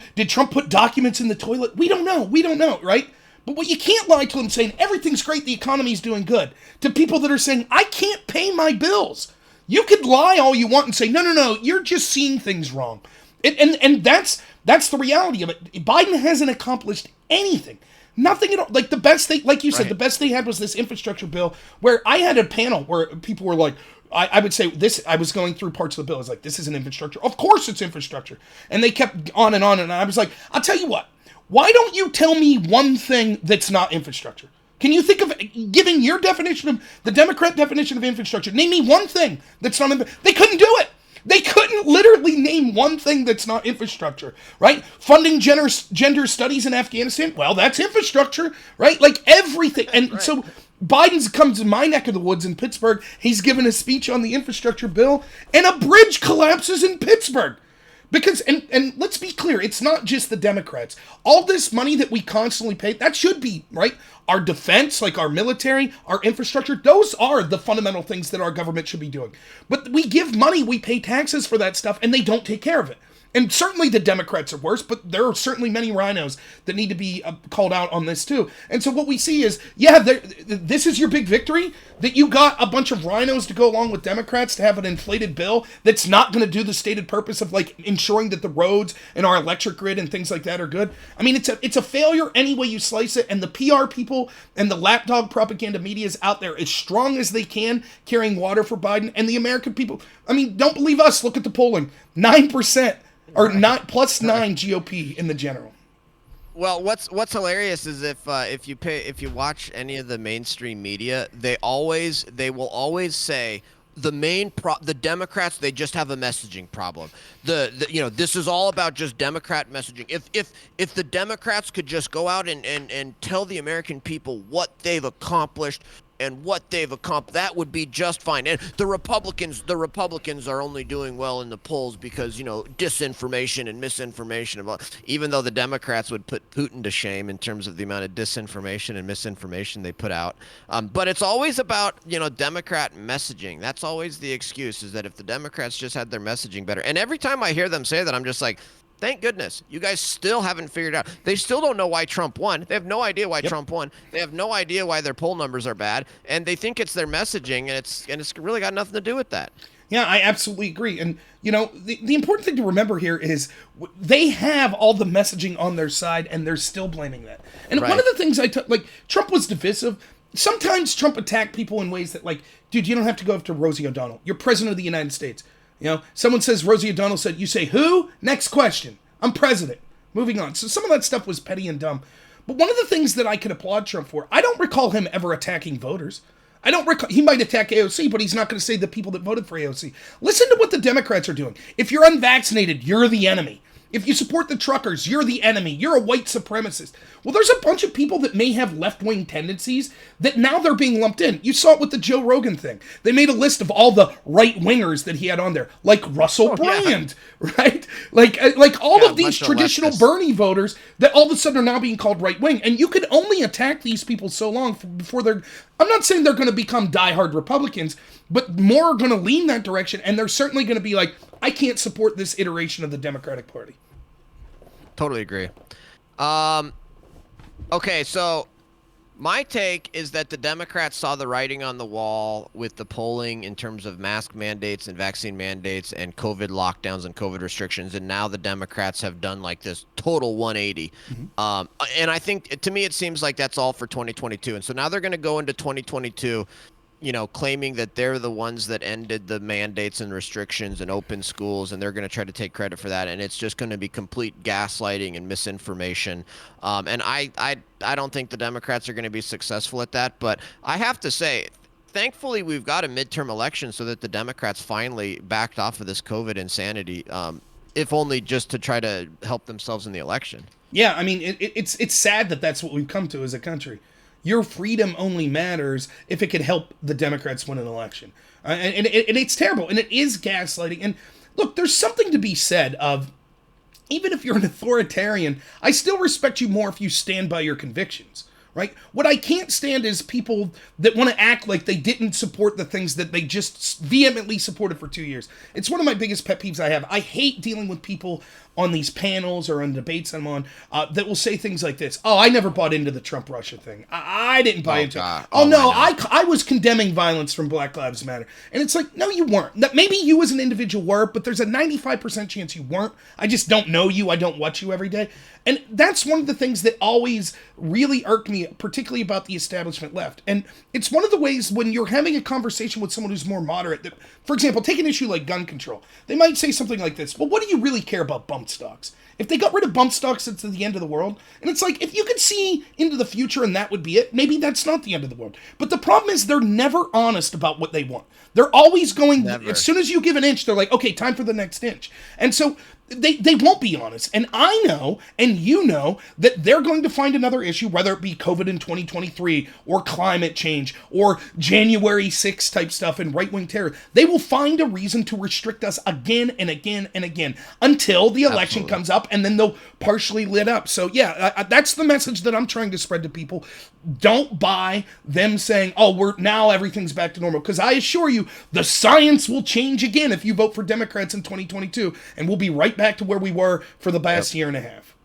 B: put documents in the toilet? We don't know, right? But what you can't lie to them saying everything's great, the economy's doing good, to people that are saying I can't pay my bills. You could lie all you want and say no, you're just seeing things wrong, and that's the reality of it. Biden hasn't accomplished anything. Nothing at all. Like the best thing, like you said, the best they had was this infrastructure bill where I had a panel where people were like, I would say this, I was going through parts of the bill. I was like, this isn't infrastructure. Of course it's infrastructure. And they kept on. And I was like, I'll tell you what, why don't you tell me one thing that's not infrastructure? Can you think of giving your definition of, the Democrat definition of infrastructure? Name me one thing that's not infrastructure. They couldn't do it. They couldn't literally name one thing that's not infrastructure, right? Funding gender studies in Afghanistan, well, that's infrastructure, right? Like everything. And so Biden's comes to my neck of the woods in Pittsburgh. He's given a speech on the infrastructure bill, and a bridge collapses in Pittsburgh. Because, and let's be clear, it's not just the Democrats. All this money that we constantly pay, that should be, right? Our defense, like our military, our infrastructure, those are the fundamental things that our government should be doing. But we give money, we pay taxes for that stuff, and they don't take care of it. And certainly the Democrats are worse, but there are certainly many rhinos that need to be called out on this too. And so what we see is, yeah, this is your big victory, that you got a bunch of rhinos to go along with Democrats to have an inflated bill that's not going to do the stated purpose of like ensuring that the roads and our electric grid and things like that are good. I mean, it's a failure any way you slice it, and the PR people and the lapdog propaganda media is out there as strong as they can carrying water for Biden, and the American people, I mean, don't believe us, look at the polling. 9%. Or not +9 GOP in the general.
A: Well, what's hilarious is if you watch any of the mainstream media, they will always say the Democrats, they just have a messaging problem. This is all about just Democrat messaging. If the Democrats could just go out and tell the American people what they've accomplished and what they've accomplished, that would be just fine. And the Republicans are only doing well in the polls because, disinformation and misinformation. Even though the Democrats would put Putin to shame in terms of the amount of disinformation and misinformation they put out. But it's always about, Democrat messaging. That's always the excuse, is that if the Democrats just had their messaging better. And every time I hear them say that, I'm just like, thank goodness. You guys still haven't figured out. They still don't know why Trump won. They have no idea why Trump won. They have no idea why their poll numbers are bad. And they think it's their messaging, and it's really got nothing to do with that.
B: Yeah, I absolutely agree. And, the important thing to remember here is they have all the messaging on their side, and they're still blaming that. And one of the things Trump was divisive. Sometimes Trump attacked people in ways that, dude, you don't have to go after Rosie O'Donnell. You're president of the United States. Someone says Rosie O'Donnell said, you say, who? Next question. I'm president. Moving on. So some of that stuff was petty and dumb. But one of the things that I could applaud Trump for, I don't recall him ever attacking voters. I don't recall. He might attack AOC, but he's not going to say the people that voted for AOC. Listen to what the Democrats are doing. If you're unvaccinated, you're the enemy. If you support the truckers, you're the enemy. You're a white supremacist. Well, there's a bunch of people that may have left-wing tendencies that now they're being lumped in. You saw it with the Joe Rogan thing. They made a list of all the right-wingers that he had on there, like Russell Brand, right? Like all of these traditional Bernie voters that all of a sudden are now being called right-wing. And you can only attack these people so long before they're... I'm not saying they're going to become diehard Republicans, but more are going to lean that direction, and they're certainly going to be like, I can't support this iteration of the Democratic Party.
A: Totally agree. Okay, so my take is that the Democrats saw the writing on the wall with the polling in terms of mask mandates and vaccine mandates and COVID lockdowns and COVID restrictions, and now the Democrats have done like this total 180. And I think, to me, it seems like that's all for 2022. And so now they're going to go into 2022 claiming that they're the ones that ended the mandates and restrictions and open schools, and they're going to try to take credit for that. And it's just going to be complete gaslighting and misinformation. And I don't think the Democrats are going to be successful at that. But I have to say, thankfully, we've got a midterm election so that the Democrats finally backed off of this COVID insanity, if only just to try to help themselves in the election.
B: Yeah, I mean, it's sad that that's what we've come to as a country. Your freedom only matters if it can help the Democrats win an election. And it's terrible. And it is gaslighting. And look, there's something to be said of, even if you're an authoritarian, I still respect you more if you stand by your convictions, right? What I can't stand is people that want to act like they didn't support the things that they just vehemently supported for 2 years. It's one of my biggest pet peeves I have. I hate dealing with people on these panels or on debates I'm on that will say things like this. Oh, I never bought into the Trump-Russia thing. I didn't buy into it. Oh, no, I was condemning violence from Black Lives Matter. And it's like, no, you weren't. Maybe you as an individual were, but there's a 95% chance you weren't. I just don't know you. I don't watch you every day. And that's one of the things that always really irked me, particularly about the establishment left. And it's one of the ways when you're having a conversation with someone who's more moderate, that, for example, take an issue like gun control. They might say something like this: well, what do you really care about bump stocks? If they got rid of bump stocks, it's the end of the world. And it's like, if you could see into the future and that would be it, maybe that's not the end of the world. But the problem is they're never honest about what they want. They're always going, as soon as you give an inch, they're like, okay, time for the next inch. And so they won't be honest. And I know, and you know, that they're going to find another issue, whether it be COVID in 2023 or climate change or January 6th type stuff and right-wing terror. They will find a reason to restrict us again and again and again until the election comes up, and then they'll partially lit up. So yeah, that's the message that I'm trying to spread to people. Don't buy them saying, oh, now everything's back to normal. Because I assure you, the science will change again if you vote for Democrats in 2022, and we'll be right back to where we were for the past year and a half.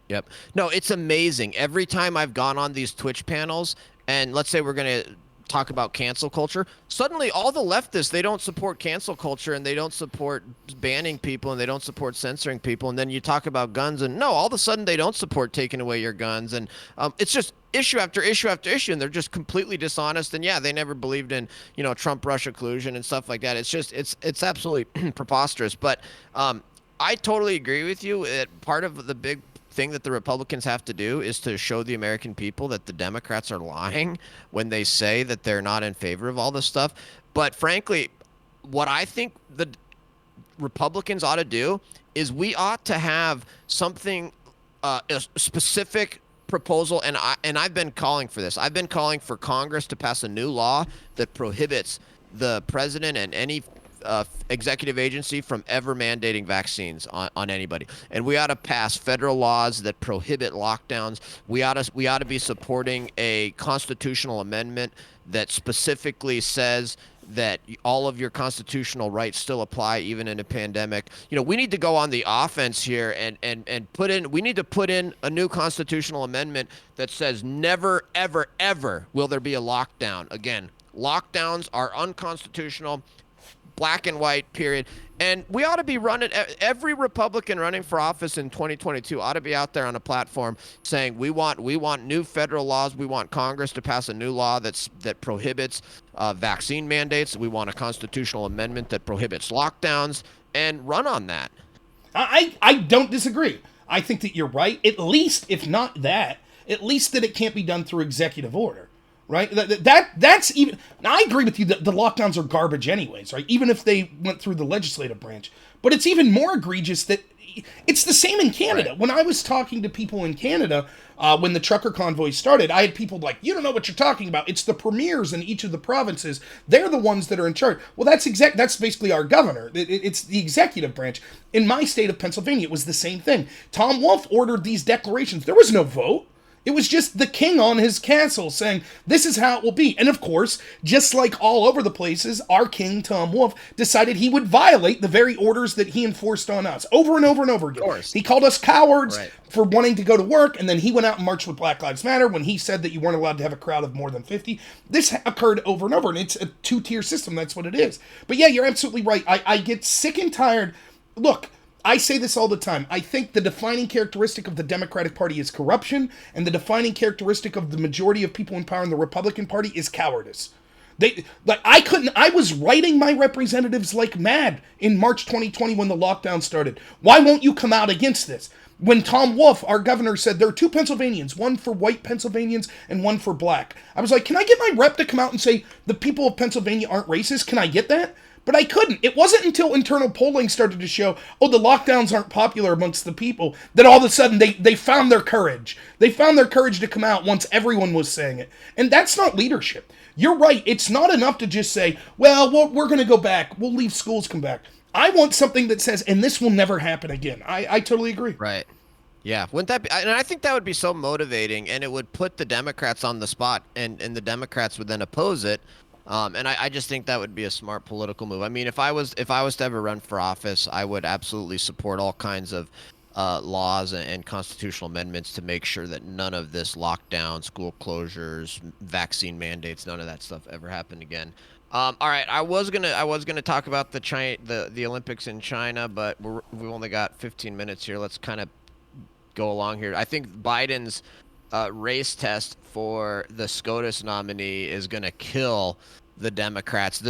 A: Yep. No, it's amazing. Every time I've gone on these Twitch panels, and let's say we're going to talk about cancel culture, suddenly all the leftists, they don't support cancel culture, and they don't support banning people, and they don't support censoring people. And then you talk about guns, and no, all of a sudden they don't support taking away your guns. And it's just issue after issue after issue, and they're just completely dishonest. And yeah, they never believed in, Trump-Russia collusion and stuff like that. It's just, it's absolutely preposterous. But I totally agree with you. Part of the big thing that the Republicans have to do is to show the American people that the Democrats are lying when they say that they're not in favor of all this stuff. But frankly, what I think the Republicans ought to do is we ought to have something, a specific proposal, and I've been calling for this. I've been calling for Congress to pass a new law that prohibits the president and any executive agency from ever mandating vaccines on anybody. And we ought to pass federal laws that prohibit lockdowns. We ought to be supporting a constitutional amendment that specifically says that all of your constitutional rights still apply even in a pandemic. We need to go on the offense here and we need to put in a new constitutional amendment that says never, ever, ever will there be a lockdown again. Lockdowns are unconstitutional. Black and white, period. And we ought to be running, every Republican running for office in 2022 ought to be out there on a platform saying we want new federal laws. We want Congress to pass a new law that prohibits vaccine mandates. We want a constitutional amendment that prohibits lockdowns, and run on that.
B: I don't disagree. I think that you're right. At least, if not that, at least that it can't be done through executive order. Right? That's even. Now, I agree with you that the lockdowns are garbage, anyways. Right? Even if they went through the legislative branch, but it's even more egregious that it's the same in Canada.
A: Right.
B: When I was talking to people in Canada, when the trucker convoy started, I had people like, "You don't know what you're talking about. It's the premiers in each of the provinces. They're the ones that are in charge." Well, that's basically our governor. It's the executive branch. In my state of Pennsylvania, it was the same thing. Tom Wolf ordered these declarations. There was no vote. It was just the king on his castle saying, this is how it will be. And of course, just like all over the places, our king, Tom Wolf, decided he would violate the very orders that he enforced on us over and over and over again.
A: Of course.
B: He called us cowards
A: Right.
B: for wanting to go to work, and then he went out and marched with Black Lives Matter when he said that you weren't allowed to have a crowd of more than 50. This occurred over and over, and it's a two-tier system. That's what it is. But yeah, you're absolutely right. I get sick and tired. Look, I say this all the time. I think the defining characteristic of the Democratic Party is corruption, and the defining characteristic of the majority of people in power in the Republican Party is cowardice. I was writing my representatives like mad in March 2020 when the lockdown started. Why won't you come out against this? When Tom Wolf, our governor, said there are two Pennsylvanians, one for white Pennsylvanians and one for black. I was like, can I get my rep to come out and say the people of Pennsylvania aren't racist? Can I get that? But I couldn't. It wasn't until internal polling started to show, oh, the lockdowns aren't popular amongst the people, that all of a sudden they found their courage. They found their courage to come out once everyone was saying it. And that's not leadership. You're right. It's not enough to just say, well, we're going to go back. We'll leave schools come back. I want something that says, and this will never happen again. I totally agree.
A: Right. Yeah. Wouldn't that be? And I think that would be so motivating, and it would put the Democrats on the spot, and the Democrats would then oppose it. And I just think that would be a smart political move. I mean, if I was to ever run for office, I would absolutely support all kinds of laws and constitutional amendments to make sure that none of this lockdown, school closures, vaccine mandates, none of that stuff ever happened again. All right, I was gonna talk about the Olympics in China, but we've only got 15 minutes here. Let's kind of go along here. I think Biden's race test for the SCOTUS nominee is going to kill the Democrats.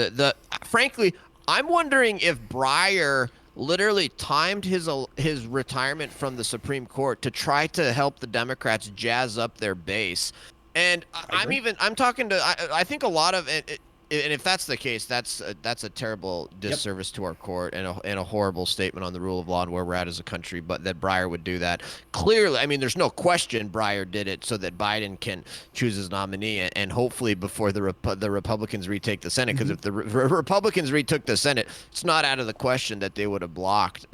A: Frankly, I'm wondering if Breyer literally timed his retirement from the Supreme Court to try to help the Democrats jazz up their base. And I'm talking to I think a lot of it, and if that's the case, that's a terrible disservice to our court and a horrible statement on the rule of law and where we're at as a country. But that Breyer would do that, clearly, I mean, there's no question Breyer did it so that Biden can choose his nominee, and hopefully before the Republicans retake the Senate. Because if the Republicans retook the Senate, it's not out of the question that they would have blocked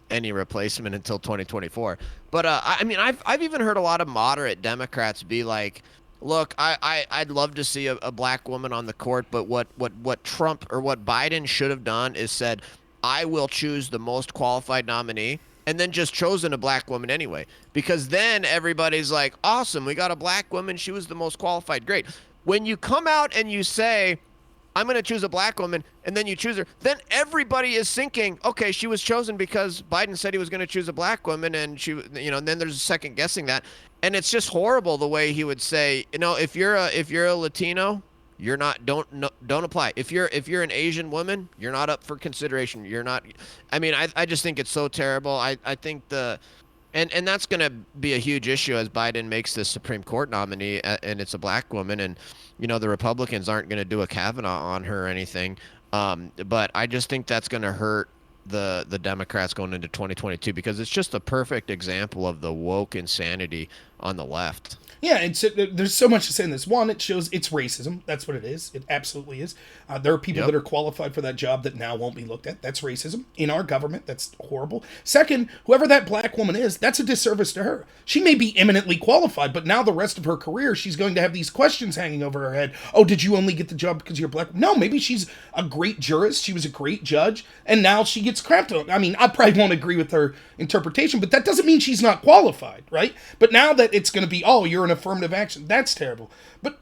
A: any replacement until 2024. But I mean, I've even heard a lot of moderate Democrats be like, look, I'd love to see a black woman on the court, but what Trump or what Biden should have done is said, I will choose the most qualified nominee, and then just chosen a black woman anyway. Because then everybody's like, awesome, we got a black woman, she was the most qualified, great. When you come out and you say, I'm going to choose a black woman, and then you choose her, then everybody is thinking, okay, she was chosen because Biden said he was going to choose a black woman, and and then there's a second guessing that. And it's just horrible the way he would say, if you're a Latino, you're not, don't apply. If you're an Asian woman, you're not up for consideration. You're not. I mean, I just think it's so terrible. I think and that's going to be a huge issue as Biden makes this Supreme Court nominee, and it's a black woman, and the Republicans aren't going to do a Kavanaugh on her or anything. But I just think that's going to hurt the Democrats going into 2022, because it's just a perfect example of the woke insanity on the left.
B: Yeah, there's so much to say in this. One, it shows it's racism. That's what it is. It absolutely is. There are people that are qualified for that job that now won't be looked at. That's racism in our government. That's horrible. Second, whoever that black woman is, that's a disservice to her. She may be eminently qualified, but now the rest of her career, she's going to have these questions hanging over her head. Oh, did you only get the job because you're black? No, maybe she's a great jurist. She was a great judge, and now she gets crapped on. I mean, I probably won't agree with her interpretation, but that doesn't mean she's not qualified, right? But now that it's going to be, oh, you're an affirmative action, that's terrible. But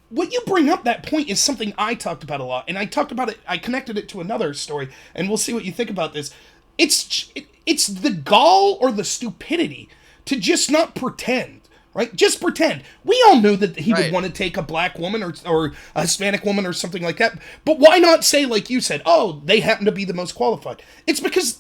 B: what you bring up, that point, is something I talked about a lot, and I talked about it, I connected it to another story, and we'll see what you think about this. It's the gall or the stupidity to just not pretend, right? Just pretend. We all knew that he would want to take a black woman or a Hispanic woman or something like that, but why not say, like you said, oh, they happen to be the most qualified? It's because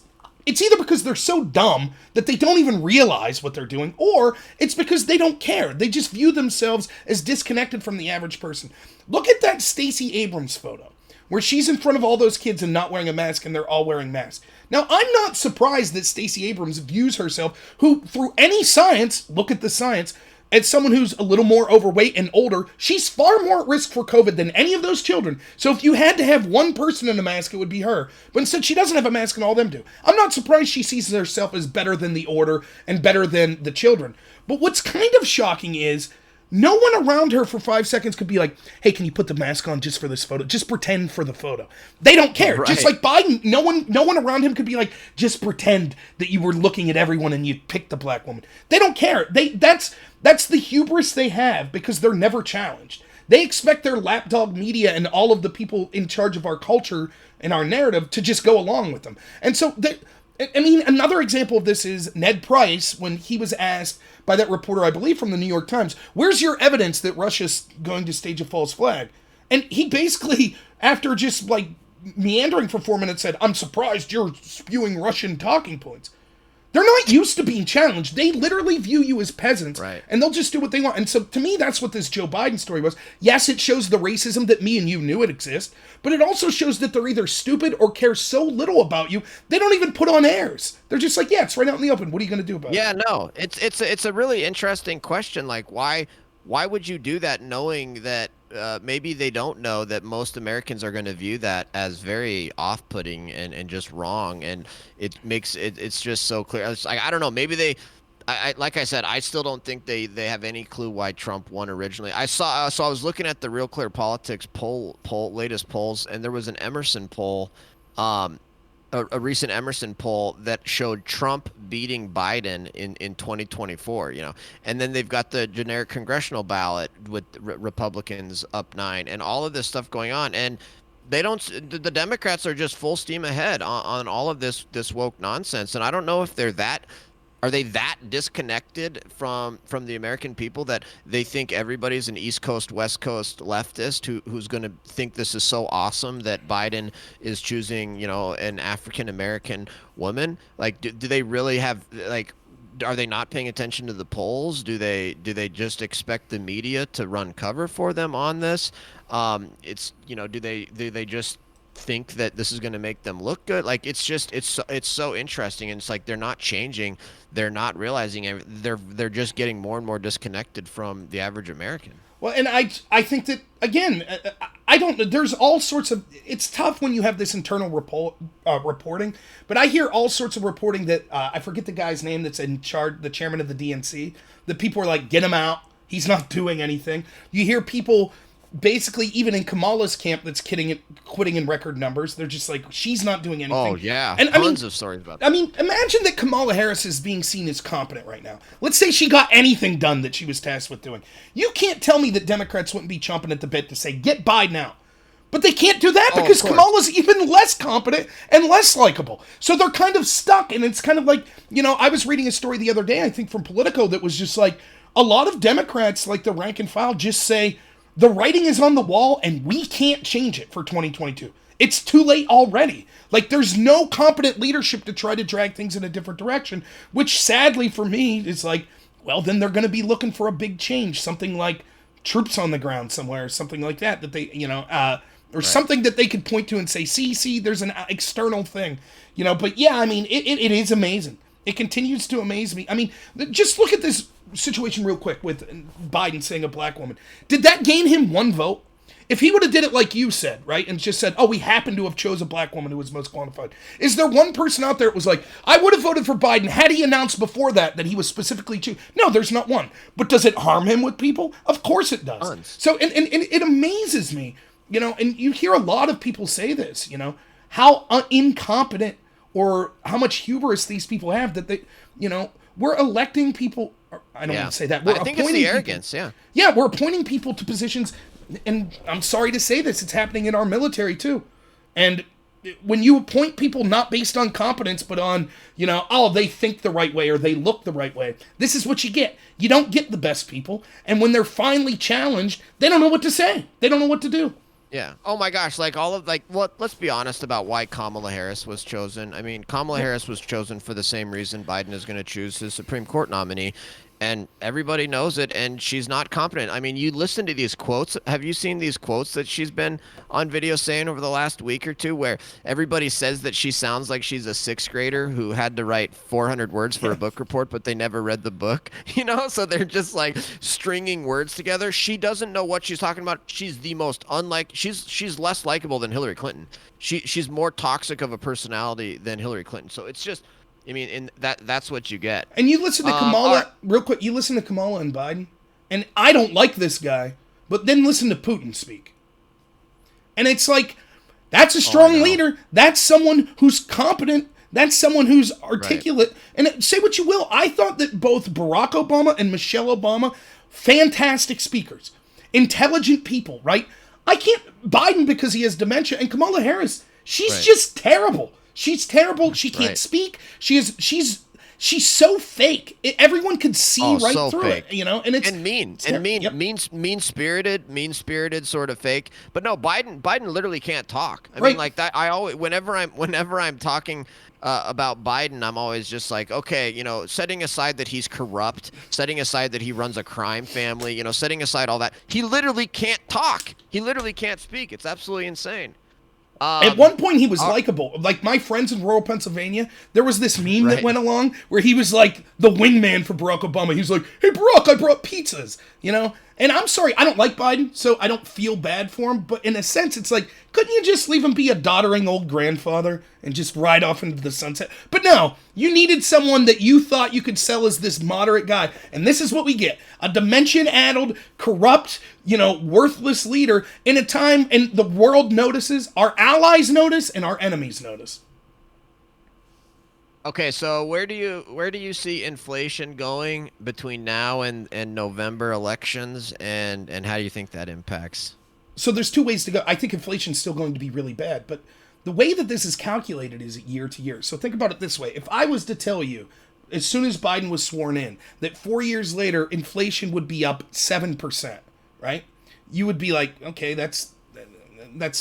B: it's either because they're so dumb that they don't even realize what they're doing, or it's because they don't care. They just view themselves as disconnected from the average person. Look at that Stacey Abrams photo, where she's in front of all those kids and not wearing a mask, and they're all wearing masks. Now, I'm not surprised that Stacey Abrams views herself, who, through any science, look at the science, as someone who's a little more overweight and older. She's far more at risk for COVID than any of those children. So if you had to have one person in a mask, it would be her. But instead, she doesn't have a mask and all them do. I'm not surprised she sees herself as better than the order and better than the children. But what's kind of shocking is no one around her for 5 seconds could be like, hey, can you put the mask on just for this photo? Just pretend for the photo. They don't care. Right. Just like Biden, no one around him could be like, just pretend that you were looking at everyone and you picked the black woman. They don't care. That's the hubris they have, because they're never challenged. They expect their lapdog media and all of the people in charge of our culture and our narrative to just go along with them. And so, another example of this is Ned Price, when he was asked by that reporter, I believe from the New York Times, where's your evidence that Russia's going to stage a false flag? And he basically, after just like meandering for 4 minutes, said, I'm surprised you're spewing Russian talking points. They're not used to being challenged. They literally view you as peasants, right, and they'll just do what they want. And so, to me, that's what this Joe Biden story was. Yes, it shows the racism that me and you knew it exists, but it also shows that they're either stupid or care so little about you, they don't even put on airs. They're just like, yeah, it's right out in the open. What are you going to do about it?
A: Yeah, no, it's a really interesting question. Like, why would you do that, knowing that maybe they don't know that most Americans are going to view that as very off-putting and just wrong, and it makes it's just so clear. It's like, I don't know, maybe I like I said, I still don't think they have any clue why Trump won originally. I was looking at the Real Clear Politics latest polls, and there was an Emerson poll, a recent Emerson poll that showed Trump beating Biden in 2024, and then they've got the generic congressional ballot with Republicans up 9 and all of this stuff going on. And the Democrats are just full steam ahead on all of this woke nonsense. And I don't know if are they that disconnected from the American people that they think everybody's an East Coast, West Coast leftist who's going to think this is so awesome that Biden is choosing, an African American woman? Like, do they really have, like, are they not paying attention to the polls? Do they just expect the media to run cover for them on this? Do they just think that this is going to make them look good? Like, it's so interesting, and it's like they're not changing, they're not realizing they're just getting more and more disconnected from the average American.
B: Well, and I think that, again, I don't, there's all sorts of, it's tough when you have this internal reporting, but I hear all sorts of reporting that, I forget the guy's name that's in charge, the chairman of the DNC, that people are like, get him out, he's not doing anything. You hear people basically, even in Kamala's camp, that's quitting in record numbers. They're just like, she's not doing anything.
A: Oh, yeah. And tons of stories about that.
B: I mean, imagine that Kamala Harris is being seen as competent right now. Let's say she got anything done that she was tasked with doing. You can't tell me that Democrats wouldn't be chomping at the bit to say, get Biden out. But they can't do that because Kamala's even less competent and less likable. So they're kind of stuck, and it's kind of like, I was reading a story the other day, I think from Politico, that was just like, a lot of Democrats, like the rank and file, just say, the writing is on the wall, and we can't change it for 2022. It's too late already. Like, there's no competent leadership to try to drag things in a different direction, which sadly for me is like, well, then they're going to be looking for a big change, something like troops on the ground somewhere, something like that they, or something that they could point to and say, see, there's an external thing, But yeah, I mean, it is amazing. It continues to amaze me. I mean, just look at this situation real quick with Biden saying a black woman. Did that gain him one vote? If he would have did it like you said, right, and just said, oh, we happen to have chose a black woman who was most qualified. Is there one person out there that was like, I would have voted for Biden had he announced before that he was specifically choosing? No, there's not one. But does it harm him with people? Of course it does. Tons. So, and it amazes me, and you hear a lot of people say this, how incompetent or how much hubris these people have that they, we're electing people. I don't want to say that.
A: I think it's the arrogance,
B: people, yeah, we're appointing people to positions, and I'm sorry to say this, it's happening in our military too. And when you appoint people not based on competence, but on, they think the right way or they look the right way, this is what you get. You don't get the best people, and when they're finally challenged, they don't know what to say. They don't know what to do.
A: Yeah. Oh my gosh, like all of like what let's be honest about why Kamala Harris was chosen. I mean, Kamala
B: Well,
A: Harris was chosen for the same reason Biden is going to choose his Supreme Court nominee, and everybody knows it, and she's not competent. I mean, you listen to these quotes. Have you seen these quotes that she's been on video saying over the last week or two where everybody says that she sounds like she's a sixth grader who had to write 400 words for
B: yeah.
A: a book report, but they never read the book, you know? So they're just like stringing words together. She doesn't know what she's talking about. She's the most unlike, she's less likable than Hillary Clinton. She's more toxic of a personality than Hillary Clinton. So it's just, I mean, in that's what you get.
B: And you listen to
A: All right.
B: Kamala, real quick, you listen to Kamala and Biden, and I don't like this guy, but then listen to Putin speak. And it's like, that's a
A: Oh, I
B: strong
A: know.
B: leader. That's someone who's competent. That's someone who's
A: Right.
B: articulate. And say what you will, I thought that both Barack Obama and Michelle Obama, fantastic speakers, intelligent people, right? I can't, Biden because he has dementia, and Kamala Harris, she's
A: Right.
B: just terrible. She's terrible. She can't
A: Right.
B: speak. She's so fake. Everyone could see
A: Oh,
B: right
A: so
B: through it,
A: fake.
B: you know. And it's
A: And mean
B: it's
A: and
B: yep,
A: mean spirited sort of fake. But no, Biden literally can't talk. I mean,
B: right.
A: like that. I always whenever I'm talking about Biden, I'm always just like, okay, you know, setting aside that he's corrupt, setting aside that he runs a crime family, you know, setting aside all that, he literally can't talk. He literally can't speak. It's absolutely insane.
B: At
A: Um,
B: one point, he was
A: uh,
B: likable. Like my friends in rural Pennsylvania, there was this meme that
A: right.
B: went along where he was like the wingman for Barack Obama. He was like, "Hey, Barack, I brought pizzas," you know. And I'm sorry, I don't like Biden, so I don't feel bad for him. But in a sense, it's like, couldn't you just leave him be a doddering old grandfather and just ride off into the sunset? But no, you needed someone that you thought you could sell as this moderate guy, and this is what we get: a dementia-addled, corrupt, you know, worthless leader in a time, and the world notices, our allies notice, and our enemies notice.
A: Okay, so where do you see inflation going between now and November elections, and how do you think that impacts?
B: So there's two ways to go. I think inflation's still going to be really bad, but the way that this is calculated is year to year. So think about it this way: if I was to tell you, as soon as Biden was sworn in, that 4 years later inflation would be up 7%, right? You would be like, okay, that's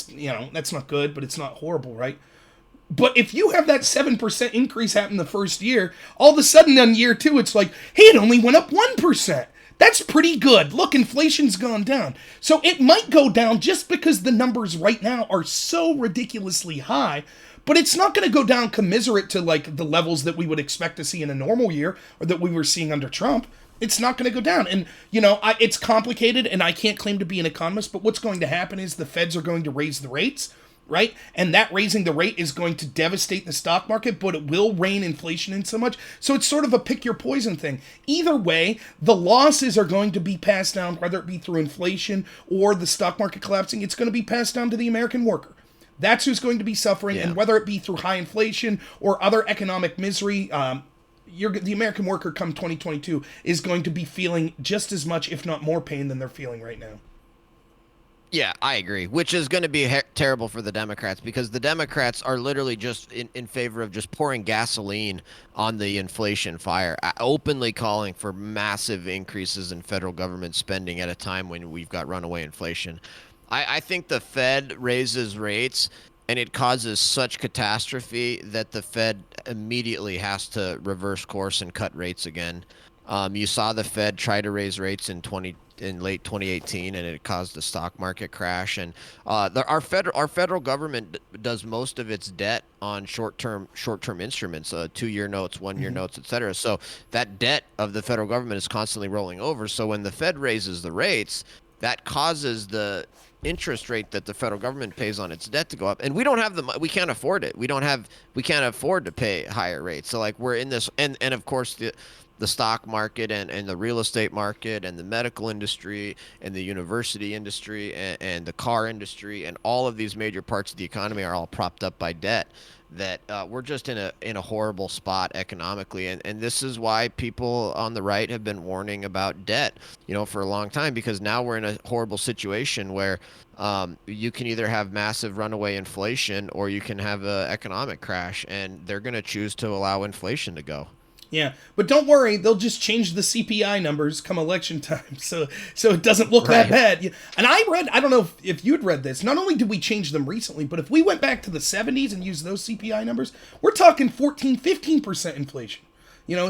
B: you know that's not good, but it's not horrible, right? But if you have that 7% increase happen the first year, all of a sudden on year two, it's like, hey, it only went up 1%. That's pretty good. Look, inflation's gone down. So it might go down just because the numbers right now are so ridiculously high, but it's not going to go down commiserate to like the levels that we would expect to see in a normal year or that we were seeing under Trump. It's not going to go down. And, you know, it's complicated and I can't claim to be an economist, but what's going to happen is the feds are going to raise the rates, right? And that raising the rate is going to devastate the stock market, but it will rein inflation in so much. So it's sort of a pick your poison thing. Either way, the losses are going to be passed down, whether it be through inflation or the stock market collapsing, it's going to be passed down to the American worker. That's who's going to be suffering,
A: Yeah.
B: and whether it be through high inflation or other economic misery, the American worker come 2022 is going to be feeling just as much, if not more pain than they're feeling right now.
A: Yeah, I agree. Which is going to be terrible for the Democrats because the Democrats are literally just in favor of just pouring gasoline on the inflation fire, openly calling for massive increases in federal government spending at a time when we've got runaway inflation. I think the Fed raises rates and it causes such catastrophe that the Fed immediately has to reverse course and cut rates again. You saw the Fed try to raise rates in late 2018, and it caused the stock market crash. And our federal government does most of its debt on short term instruments, 2 year notes, 1 year
B: Mm-hmm.
A: notes, etc. So that debt of the federal government is constantly rolling over. So when the Fed raises the rates, that causes the interest rate that the federal government pays on its debt to go up, and we don't have we can't afford it. We can't afford to pay higher rates. So like we're in this, and of course the stock market and the real estate market and the medical industry and the university industry and the car industry and all of these major parts of the economy are all propped up by debt that we're just in a horrible spot economically, and this is why people on the right have been warning about debt, you know, for a long time, because now we're in a horrible situation where you can either have massive runaway inflation or you can have an economic crash, and they're going to choose to allow inflation to go.
B: Yeah, but don't worry, they'll just change the CPI numbers come election time, so it doesn't look that bad. And I don't know if you'd read this. Not only did we change them recently, but if we went back to the 70s and used those CPI numbers, we're talking 14-15% inflation.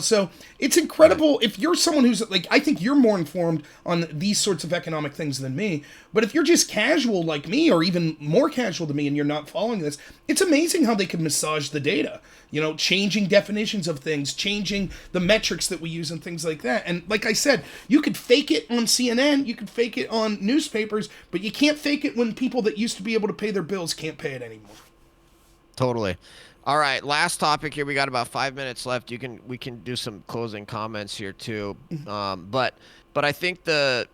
B: So it's incredible. Right. If you're someone who's like, I think you're more informed on these sorts of economic things than me, but if you're just casual like me, or even more casual than me, and you're not following this, it's amazing how they can massage the data, changing definitions of things, changing the metrics that we use and things like that. And like I said, you could fake it on CNN, you could fake it on newspapers, but you can't fake it when people that used to be able to pay their bills can't pay it anymore.
A: Totally. All right, last topic here. We got about 5 minutes left. We can do some closing comments here too. But I think I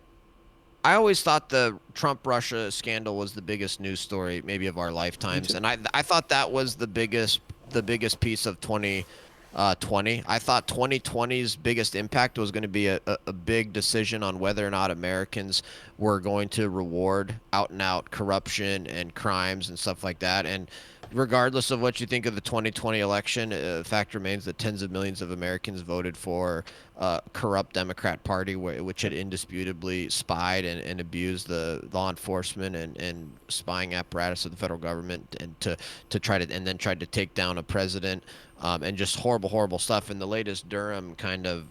A: always thought the Trump-Russia scandal was the biggest news story maybe of our lifetimes, and I thought that was the biggest piece of 2020. I thought 2020's biggest impact was going to be a big decision on whether or not Americans were going to reward out-and-out corruption and crimes and stuff like that. And regardless of what you think of the 2020 election, the fact remains that tens of millions of Americans voted for a corrupt Democrat Party, which had indisputably spied and abused the law enforcement and spying apparatus of the federal government, and then tried to take down a president. And just horrible stuff. And the latest Durham kind of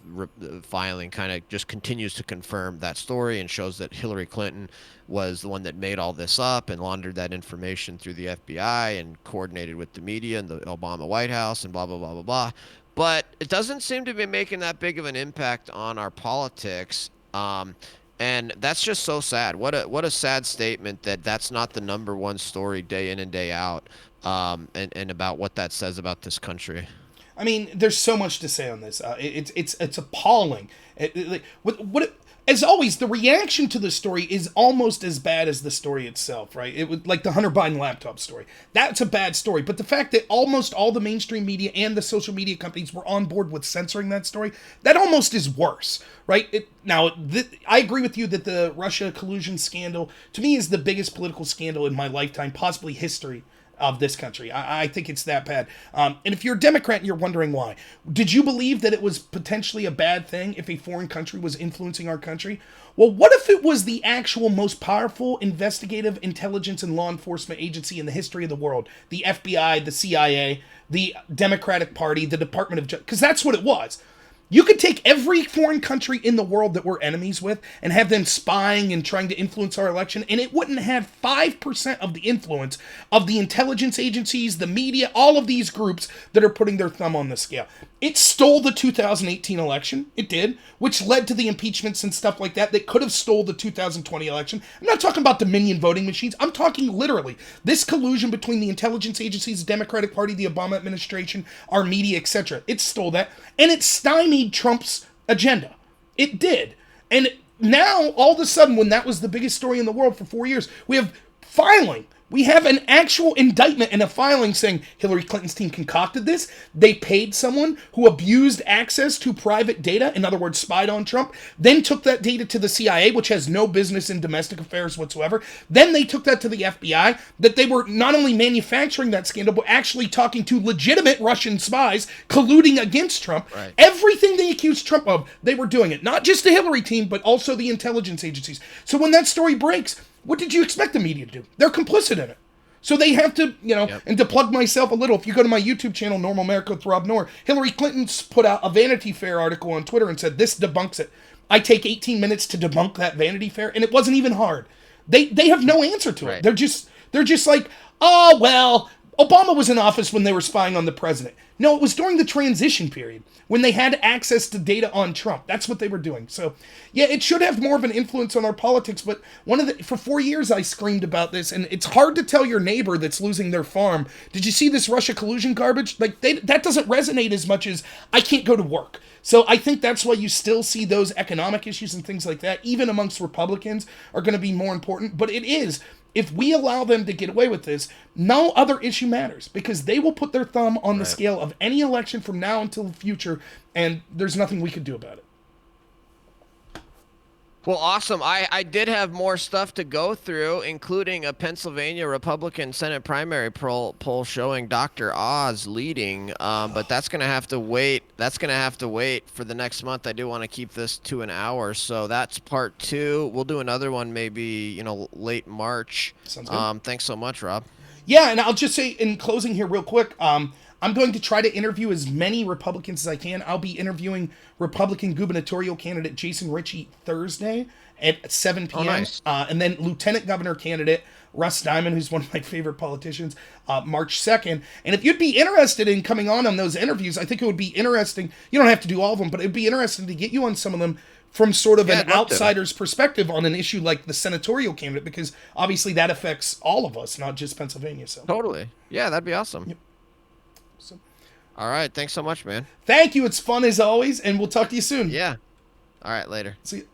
A: filing kind of just continues to confirm that story and shows that Hillary Clinton was the one that made all this up and laundered that information through the FBI and coordinated with the media and the Obama White House and blah, blah, blah, blah, blah. But it doesn't seem to be making that big of an impact on our politics. And that's just so sad. What a sad statement that's not the number one story day in and day out. And about what that says about this country.
B: I mean, there's so much to say on this. It's appalling. As always, the reaction to the story is almost as bad as the story itself, right? It was like the Hunter Biden laptop story. That's a bad story. But the fact that almost all the mainstream media and the social media companies were on board with censoring that story, that almost is worse, right? I agree with you that the Russia collusion scandal, to me, is the biggest political scandal in my lifetime, possibly history of this country. I think it's that bad. And if you're a Democrat and you're wondering why, did you believe that it was potentially a bad thing if a foreign country was influencing our country? Well, what if it was the actual most powerful investigative intelligence and law enforcement agency in the history of the world? The FBI, the CIA, the Democratic Party, the Department of Justice, because that's what it was. You could take every foreign country in the world that we're enemies with and have them spying and trying to influence our election, and it wouldn't have 5% of the influence of the intelligence agencies, the media, all of these groups that are putting their thumb on the scale. It stole the 2018 election. It did, which led to the impeachments and stuff like that could have stole the 2020 election. I'm not talking about Dominion voting machines. I'm talking literally this collusion between the intelligence agencies, the Democratic Party, the Obama administration, our media, etc. It stole that, and it stymied Trump's agenda. It did. And now, all of a sudden, when that was the biggest story in the world for 4 years, we have filing. We have an actual indictment and a filing saying Hillary Clinton's team concocted this. They paid someone who abused access to private data, in other words, spied on Trump, then took that data to the CIA, which has no business in domestic affairs whatsoever. Then they took that to the FBI, that they were not only manufacturing that scandal, but actually talking to legitimate Russian spies colluding against Trump.
A: Right.
B: Everything they accused Trump of, they were doing it. Not just the Hillary team, but also the intelligence agencies. So when that story breaks, what did you expect the media to do? They're complicit in it. So they have to, and to plug myself a little, if you go to my YouTube channel, Normal America with Rob Noor, Hillary Clinton's put out a Vanity Fair article on Twitter and said, this debunks it. I take 18 minutes to debunk that Vanity Fair, and it wasn't even hard. They have no answer to it. They're just like, oh, well, Obama was in office when they were spying on the president. No, it was during the transition period when they had access to data on Trump. That's what they were doing. So, yeah, it should have more of an influence on our politics. But for 4 years, I screamed about this, and it's hard to tell your neighbor that's losing their farm, did you see this Russia collusion garbage? That doesn't resonate as much as I can't go to work. So I think that's why you still see those economic issues and things like that, even amongst Republicans, are going to be more important. But it is. If we allow them to get away with this, no other issue matters, because they will put their thumb on the scale of any election from now until the future, and there's nothing we could do about it.
A: Well, awesome. I did have more stuff to go through, including a Pennsylvania Republican Senate primary poll showing Dr. Oz leading. But that's gonna have to wait. That's gonna have to wait for the next month. I do want to keep this to an hour, so that's part 2. We'll do another one maybe, late March.
B: Sounds good.
A: Thanks so much, Rob.
B: Yeah, and I'll just say in closing here, real quick, I'm going to try to interview as many Republicans as I can. I'll be interviewing Republican gubernatorial candidate Jason Ritchie Thursday at 7
A: Oh,
B: p.m.
A: nice.
B: And then Lieutenant Governor candidate Russ Diamond, who's one of my favorite politicians, March 2nd. And if you'd be interested in coming on those interviews, I think it would be interesting. You don't have to do all of them, but it'd be interesting to get you on some of them from sort of
A: Yeah,
B: an
A: I'd love to.
B: outsider's perspective on an issue like the senatorial candidate, because obviously that affects all of us, not just Pennsylvania. So
A: Totally. Yeah, that'd be awesome.
B: so
A: All right. Thanks so much, man.
B: thank you. It's fun as always, and we'll talk to you soon.
A: Yeah. All right. Later.
B: See you.